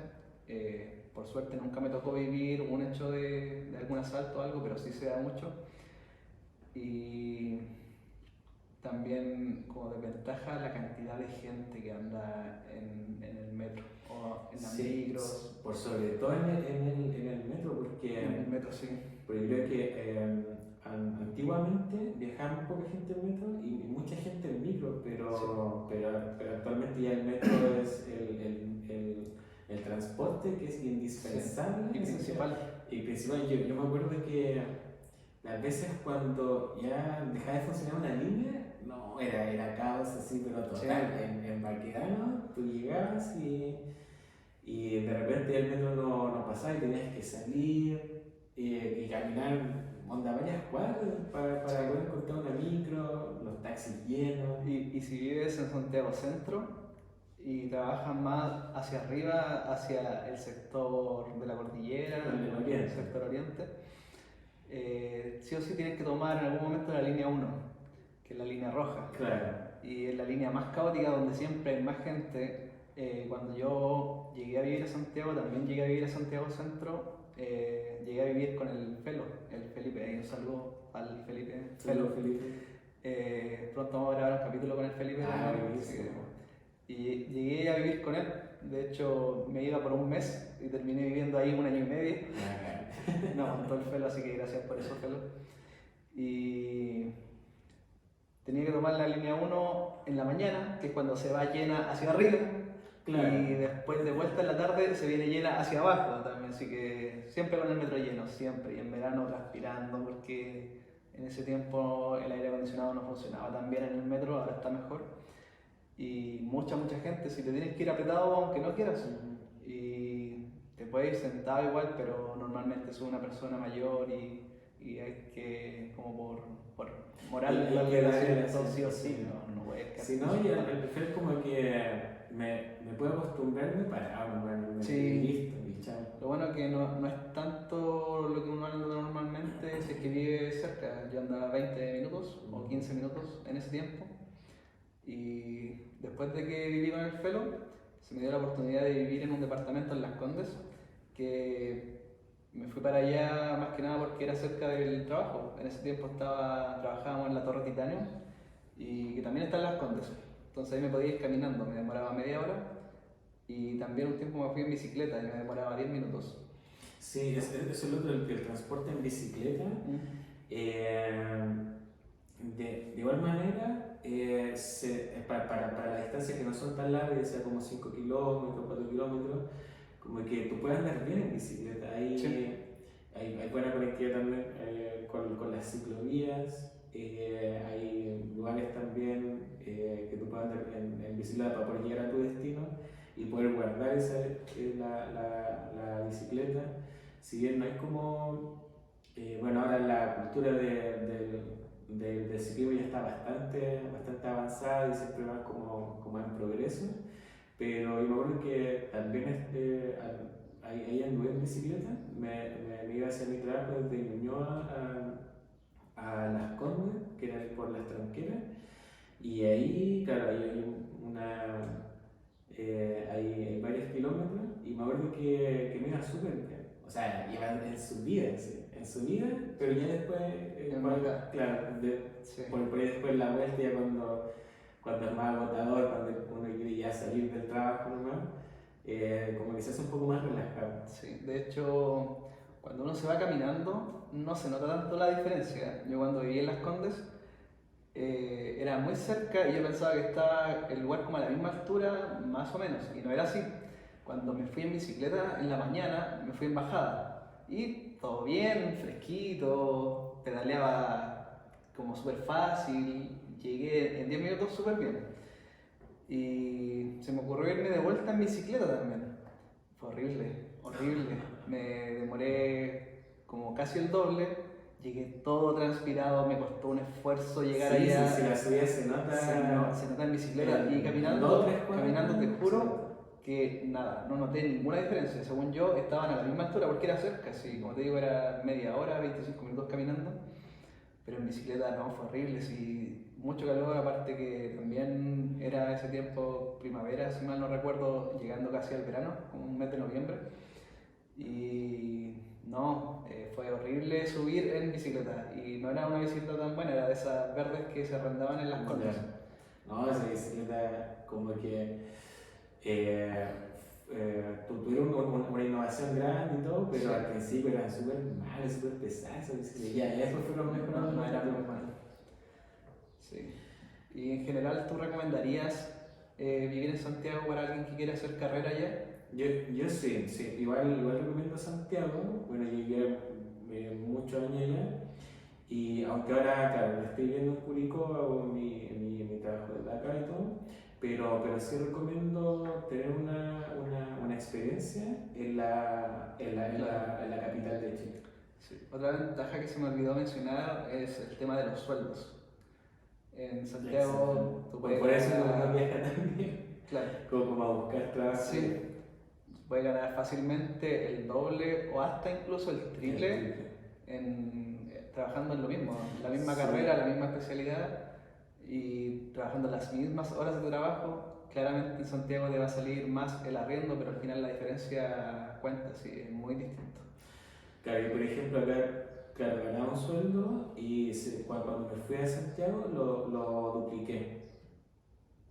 Por suerte nunca me tocó vivir un hecho de algún asalto o algo, pero sí se da mucho. Y también como desventaja la cantidad de gente que anda en el metro o en las Sí, micros. por sobre todo en el metro, porque, En el metro sí. porque creo que antiguamente viajaba muy poca gente en metro y mucha gente en micro, pero actualmente ya el metro es el transporte que es indispensable. Sí. Y principal. Y principal, yo me acuerdo que las veces cuando ya dejaba de funcionar una línea, no, era caos así, pero total. Sí. En Baquedano tú llegabas y de repente el metro no pasaba y tenías que salir y caminar onda varias cuadras para Sí. poder encontrar una micro, los taxis llenos. Y si vives en Santiago Centro y trabajas más hacia arriba, hacia el sector de la cordillera, El el oriente. sector oriente, sí o sí tienes que tomar en algún momento la línea 1, que es la línea roja. Claro. Y es la línea más caótica donde siempre hay más gente. Cuando yo llegué a vivir a Santiago, también llegué a vivir a Santiago Centro, llegué a vivir con el Felo, el Felipe. Ahí un saludo al Felipe. Felo, Felipe. Pronto vamos a grabar un capítulo con el Felipe. Ah, también, buenísimo. y llegué a vivir con él. De hecho, me iba por un mes y terminé viviendo ahí 1 año y medio. Me aguantó el Felo, así que gracias por eso, Felo. Y tenía que tomar la línea 1 en la mañana, que es cuando se va llena hacia arriba. Claro. Y después de vuelta en la tarde se viene llena hacia abajo también, así que siempre con el metro lleno, siempre. Y en verano transpirando porque en ese tiempo el aire acondicionado no funcionaba tan bien en el metro, ahora está mejor. y mucha gente, si te tienes que ir apretado aunque no quieras. Y te puedes ir sentado igual, pero normalmente soy una persona mayor y hay que, como por moral, Hay darle que el darle el asiento sí o asiento, sí, sí. no puedes quedarte Si no, ya sentado. el prefiero como que me puedo acostumbrarme para me y Sí, listo, y chao. lo bueno es que no es tanto lo que uno anda normalmente si es que vive cerca. Yo andaba 20 minutos o 15 minutos en ese tiempo. Y después de que viví con el Felo, se me dio la oportunidad de vivir en un departamento en Las Condes, que me fui para allá más que nada porque era cerca del trabajo. En ese tiempo trabajábamos en la Torre Titanio y que también está en Las Condes. Entonces ahí me podía ir caminando, me demoraba media hora y también un tiempo me fui en bicicleta y me demoraba 10 minutos. Sí, es el otro, el transporte en bicicleta. Mm. eh, de igual manera, para las distancias que no son tan largas, ya sea como 5 kilómetros, 4 kilómetros, como que tú puedes andar bien en bicicleta. Sí. Hay buena conectividad también con las ciclovías. Hay lugares también que tú puedes andar en bicicleta para poder llegar a tu destino y poder guardar la bicicleta. Si bien no es como, bueno, ahora la cultura del ciclismo ya está bastante avanzada y siempre va como en progreso, pero yo me acuerdo que también ahí anduve en bicicleta, me iba hacia mi trabajo desde Ñuñoa a Las Condes, que era por las tranqueras, y ahí, claro, hay varios kilómetros, y me acuerdo que me iba súper bien. O sea, iba en subida, sí, en subida, pero ya después, claro, Sí. por ahí después la vuelta, ya cuando es más agotador, cuando uno quiere ya salir del trabajo nomás, como que se hace un poco más relajado. Sí, de hecho, cuando uno se va caminando, no se nota tanto la diferencia. Yo cuando viví en Las Condes, era muy cerca y yo pensaba que estaba el lugar como a la misma altura, más o menos, y no era así. Cuando me fui en bicicleta en la mañana, me fui en bajada y todo bien, fresquito, pedaleaba como súper fácil, llegué en 10 minutos súper bien. Y se me ocurrió irme de vuelta en bicicleta también. Fue horrible. Me demoré como casi el doble. Llegué todo transpirado, me costó un esfuerzo llegar Sí, sí, sí, allá. la subida se nota Se nota en bicicleta y en 2 o 3 caminando te cuadras, se nota. juro que nada, no noté ninguna diferencia. Según yo, estaban a la misma altura porque era cerca, sí, como te digo, era media hora, 25 minutos caminando. Pero en bicicleta no, fue horrible, sí, mucho calor, aparte que también era ese tiempo primavera, si mal no recuerdo, llegando casi al verano, como un mes de noviembre. Y no, fue horrible subir en bicicleta. Y no era una bicicleta tan buena, era de esas verdes que se arrendaban en Las Condes. Ya. No, esa bicicleta como que tuvieron una innovación grande y todo, pero Sí. al principio eran súper malas, súper pesadas esas bicicletas. Ya después fueron mejorando. No era muy buena. Sí. Y en general, ¿tú recomendarías vivir en Santiago para alguien que quiere hacer carrera allá? Yo sí, sí, igual recomiendo Santiago. Bueno, yo llegué muchos años allá. Y aunque ahora, claro, estoy viviendo en Curicó, hago mi trabajo de acá y todo, pero sí recomiendo tener una experiencia en la capital de Chile. Sí. Otra ventaja que se me olvidó mencionar es el tema de los sueldos. En Exacto. Santiago tú Por puedes eso uno ganar, viaja también, claro, como a buscar trabajo. sí, puedes ganar fácilmente el doble o hasta incluso el El triple triple. trabajando en lo mismo, la misma Sí. carrera, la misma especialidad y trabajando las mismas horas de trabajo. Claramente en Santiago te va a salir más el arriendo, pero al final la diferencia cuenta, sí, es muy distinto. Claro, yo por ejemplo acá, claro, ganaba un sueldo y cuando me fui a Santiago lo dupliqué.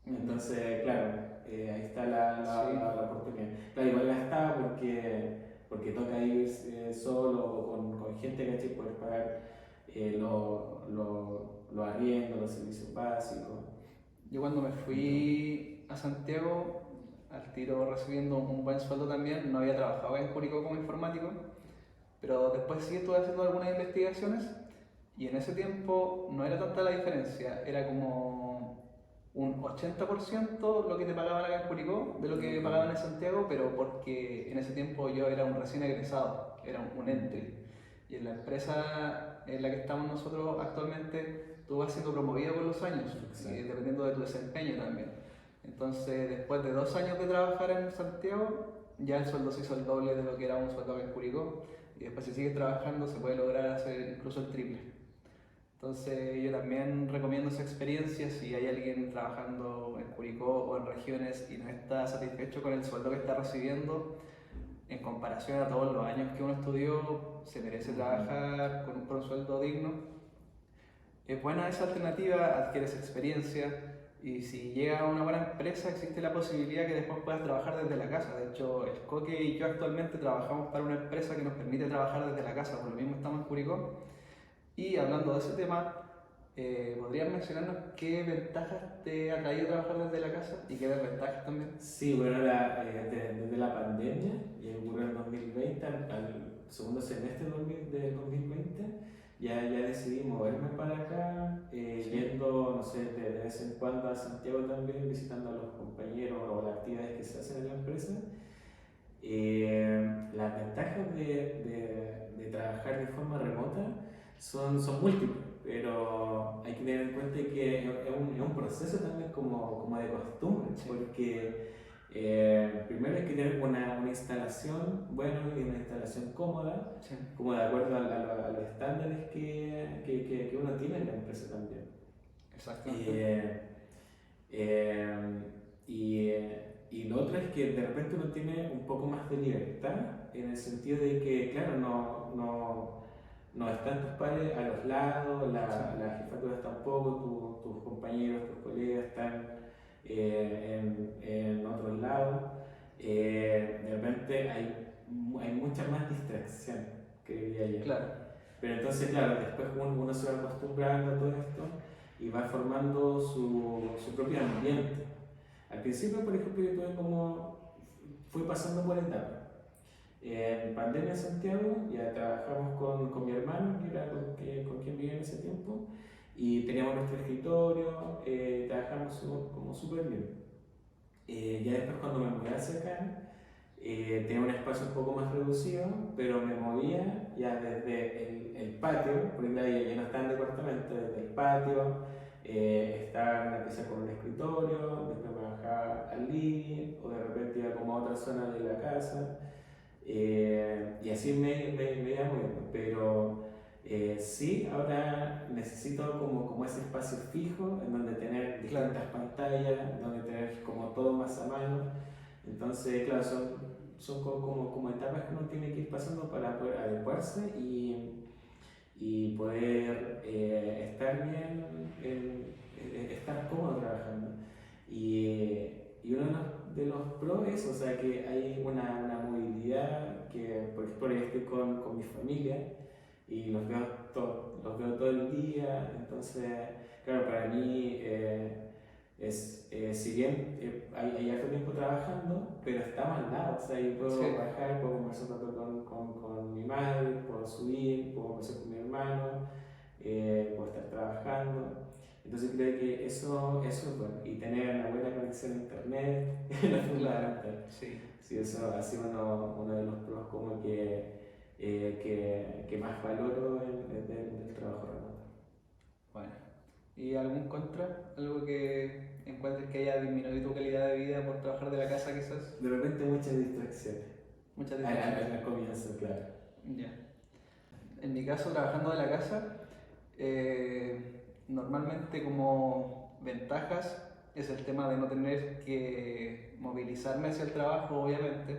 Entonces, claro, ahí está Sí, la oportunidad. Claro, igual gastaba porque toca ir solo o con gente que poder pagar los arriendos, los servicios básicos. yo cuando me Y todo. fui a Santiago, al tiro recibiendo un buen sueldo también, no había trabajado en Curicó como informático, pero después sí estuve haciendo algunas investigaciones y en ese tiempo no era tanta la diferencia, era como un 80% lo que te pagaban acá en Curicó de lo que pagaban en Santiago, pero porque en ese tiempo yo era un recién egresado, era un entry. Y en la empresa en la que estamos nosotros actualmente, tú vas siendo promovido con los años, dependiendo de tu desempeño también. Entonces, después de 2 años de trabajar en Santiago, ya el sueldo se hizo el doble de lo que era un sueldo acá en Curicó. Y después, si sigues trabajando, se puede lograr hacer incluso el triple. Entonces yo también recomiendo esa experiencia si hay alguien trabajando en Curicó o en regiones y no está satisfecho con el sueldo que está recibiendo en comparación a todos los años que uno estudió, se merece trabajar con un sueldo digno. Es buena esa alternativa, adquieres experiencia y si llega a una buena empresa existe la posibilidad que después puedas trabajar desde la casa. De hecho, el Coque y yo actualmente trabajamos para una empresa que nos permite trabajar desde la casa, por lo mismo estamos en Curicó. Y hablando de ese tema, ¿podrías mencionarnos qué ventajas te ha traído trabajar desde la casa y qué desventajas también? Sí, bueno, desde la pandemia, y ocurrió en el 2020, al segundo semestre del 2020, ya decidí moverme para acá, yendo, no sé, de vez en cuando a Santiago también, visitando a los compañeros o las actividades que se hacen en la empresa. Las ventajas de trabajar de forma remota son múltiples, pero hay que tener en cuenta que es un proceso también como de costumbre, Sí. porque primero hay que tener una instalación buena y una instalación cómoda, Sí. como de acuerdo a los estándares que uno tiene en la empresa también. Exactamente. Y lo otro es que de repente uno tiene un poco más de libertad en el sentido de que, claro, no están tus padres a los lados, la jefatura tampoco, tus compañeros, tus colegas están en otros lados. De repente hay mucha más distracción que diría yo. Claro. Pero entonces, claro, después uno se va acostumbrando a todo esto y va formando su propio ambiente. Al principio, por ejemplo, fui pasando por etapas. En pandemia en Santiago ya trabajamos con mi hermano, que era con quien vivía en ese tiempo, y teníamos nuestro escritorio, trabajamos como súper bien. Ya después cuando me mudé hacia acá, tenía un espacio un poco más reducido, pero me movía ya desde el patio, porque claro, ya no estaba en departamento, desde el patio, estaba en una pieza con un escritorio, después me bajaba al living, o de repente iba como a otra zona de la casa, y así me iba moviendo, pero sí, ahora necesito como ese espacio fijo en donde tener distintas pantallas, donde tener como todo más a mano. Entonces, claro, son como etapas que uno tiene que ir pasando para poder adecuarse y poder estar bien, estar cómodo trabajando. Y uno de los pros es, o sea, que hay una movilidad que, por ejemplo, yo estoy con mi familia y los veo todo el día, entonces, claro, para mí si bien hay harto tiempo trabajando, pero estamos al lado, o sea, yo puedo bajar, puedo conversar un rato con mi madre, puedo subir, puedo conversar con mi hermano, puedo estar trabajando. Entonces creo que eso es bueno, y tener una buena conexión a internet es lo fundamental. Sí, eso ha sido uno de los pros como que más valoro del trabajo remoto. Bueno, ¿y algún contra? ¿Algo que encuentres que haya disminuido tu calidad de vida por trabajar de la casa quizás? De repente muchas distracciones. Muchas distracciones. Al comienzo, claro. Ya. En mi caso, trabajando de la casa, normalmente como ventajas es el tema de no tener que movilizarme hacia el trabajo, obviamente.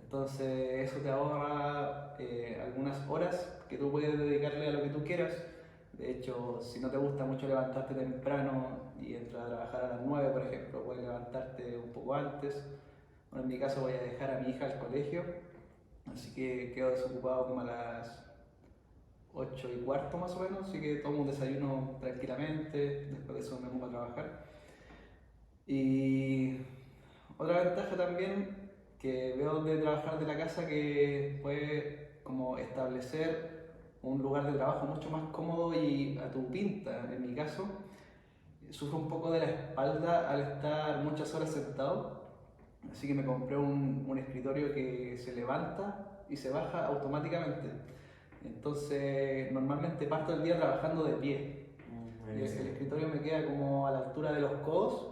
Entonces eso te ahorra algunas horas que tú puedes dedicarle a lo que tú quieras. De hecho, si no te gusta mucho levantarte temprano y entrar a trabajar a las 9, por ejemplo, puedes levantarte un poco antes. Bueno, en mi caso voy a dejar a mi hija al colegio, así que quedo desocupado como a las 8:15 más o menos, así que tomo un desayuno tranquilamente, después de eso me pongo a trabajar. Y otra ventaja también que veo de trabajar de la casa que puedes como establecer un lugar de trabajo mucho más cómodo y a tu pinta. En mi caso, sufro un poco de la espalda al estar muchas horas sentado, así que me compré un escritorio que se levanta y se baja automáticamente. Entonces, normalmente parto el día trabajando de pie. El escritorio me queda como a la altura de los codos,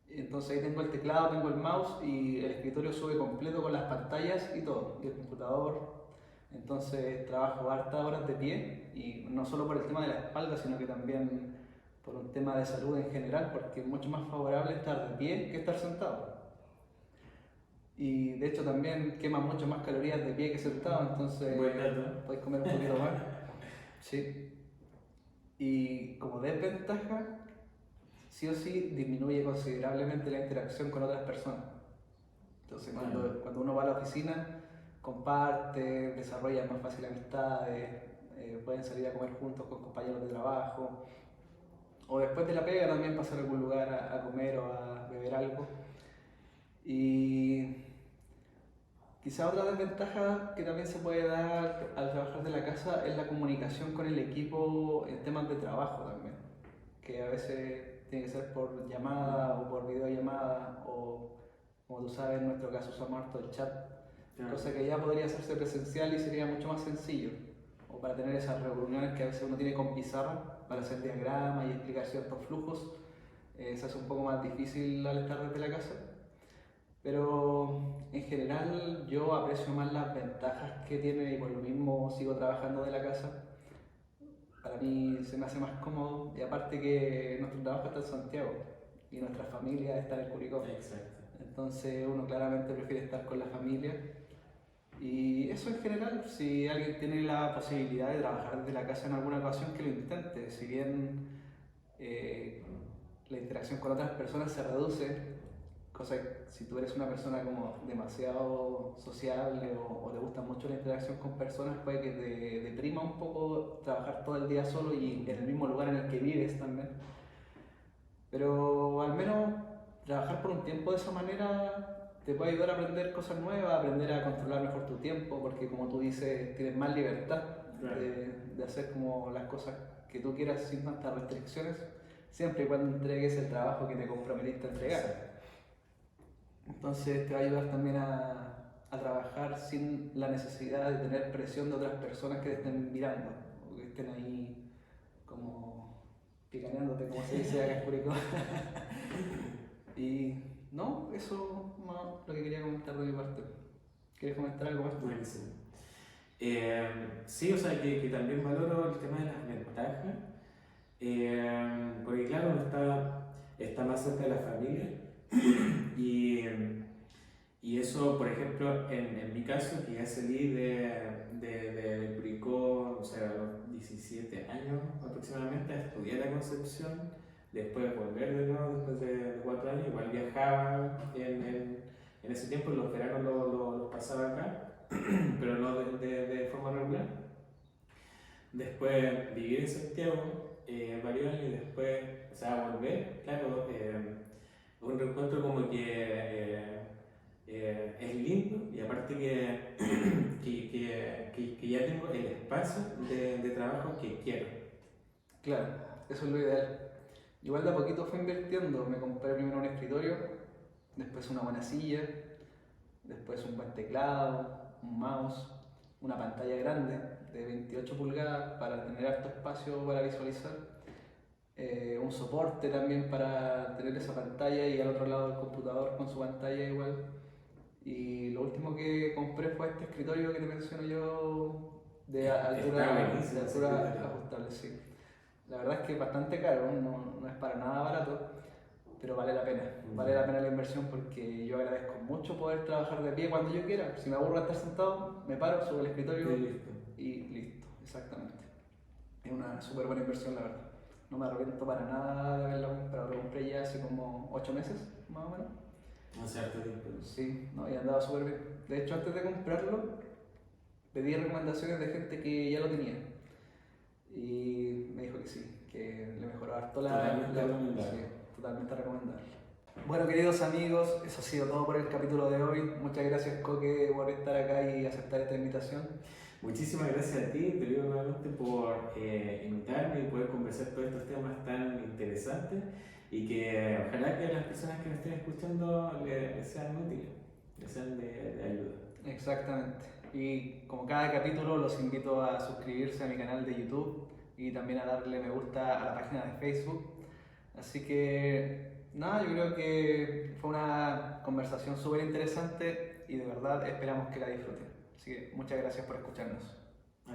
entonces ahí tengo el teclado, tengo el mouse y el escritorio sube completo con las pantallas y todo, y el computador. Entonces trabajo hartas horas de pie y no solo por el tema de la espalda, sino que también por un tema de salud en general, porque es mucho más favorable estar de pie que estar sentado. Y de hecho también quema mucho más calorías de pie que sentado, entonces podéis comer un poquito más. Sí. Y como desventaja, sí o sí disminuye considerablemente la interacción con otras personas. Entonces cuando uno va a la oficina, comparte, desarrolla más fácil amistades, pueden salir a comer juntos con compañeros de trabajo, o después de la pega también pasar a algún lugar a comer o a beber algo. Y quizá otra desventaja que también se puede dar al trabajar de la casa es la comunicación con el equipo en temas de trabajo también, que a veces tiene que ser por llamada o por videollamada o, como tú sabes, en nuestro caso usamos harto el chat, cosa que ya podría hacerse presencial y sería mucho más sencillo, o para tener esas reuniones que a veces uno tiene con pizarra para hacer diagramas y explicar ciertos flujos, se hace un poco más difícil al estar desde la casa. Pero en general yo aprecio más las ventajas que tiene y por lo mismo sigo trabajando de la casa. Para mí se me hace más cómodo y aparte que nuestro trabajo está en Santiago y nuestra familia está en Curicó. Exacto. Entonces uno claramente prefiere estar con la familia. Y eso en general, si alguien tiene la posibilidad de trabajar desde la casa en alguna ocasión, que lo intente. Si bien la interacción con otras personas se reduce, cosa que si tú eres una persona como demasiado sociable o te gusta mucho la interacción con personas, puede que te deprima un poco trabajar todo el día solo y en el mismo lugar en el que vives también. Pero al menos trabajar por un tiempo de esa manera te puede ayudar a aprender cosas nuevas, a aprender a controlar mejor tu tiempo, porque como tú dices, tienes más libertad de hacer como las cosas que tú quieras sin tantas restricciones, siempre y cuando entregues el trabajo que te comprometiste a entregar. Entonces te va a ayudar también a trabajar sin la necesidad de tener presión de otras personas que te estén mirando o que estén ahí como picaneándote, como se dice acá en Curicó. Y no, eso es lo que quería comentar de mi parte. ¿Quieres comentar algo más tú? Buenísimo. Sí, o sea que también valoro el tema de las ventajas, porque claro, uno está más cerca de la familia y eso, por ejemplo, en mi caso, que ya salí de Curicó, o sea, a los 17 años aproximadamente, a estudiar a Concepción, después volver de nuevo después de 4 años, igual viajaba en ese tiempo, los veranos los pasaba acá, pero no de forma regular. Después vivir en Santiago varios años y después, o sea, volver, claro, un reencuentro como que es lindo y aparte que ya tengo el espacio de trabajo que quiero. Claro, eso es lo ideal. Igual de a poquito fui invirtiendo, me compré primero un escritorio, después una buena silla, después un buen teclado, un mouse, una pantalla grande de 28 pulgadas para tener harto espacio para visualizar, un soporte también para tener esa pantalla y al otro lado el computador con su pantalla igual. Y lo último que compré fue este escritorio que te menciono yo de altura ajustable, sí. La verdad es que es bastante caro, no es para nada barato, pero vale la pena. Vale la pena la inversión porque yo agradezco mucho poder trabajar de pie cuando yo quiera. Si me aburro de estar sentado, me paro, subo el escritorio y listo, exactamente. Es una súper buena inversión, la verdad. No me arrepiento para nada de haberlo comprado. Lo compré ya hace como 8 meses, más o menos. No sé, harto tiempo. Sí, no, y andaba súper bien. De hecho, antes de comprarlo, pedí recomendaciones de gente que ya lo tenía. Y me dijo que sí, que le mejoró harto totalmente recomendable. Bueno, queridos amigos, eso ha sido todo por el capítulo de hoy. Muchas gracias, Coque, por estar acá y aceptar esta invitación. Muchísimas gracias a ti, te digo nuevamente por invitarme y poder conversar todos estos temas tan interesantes y que ojalá que a las personas que me estén escuchando les sean útiles, les sean de ayuda. Exactamente. Y como cada capítulo, los invito a suscribirse a mi canal de YouTube y también a darle me gusta a la página de Facebook. Así que, nada, yo creo que fue una conversación súper interesante y de verdad esperamos que la disfruten. Así que muchas gracias por escucharnos.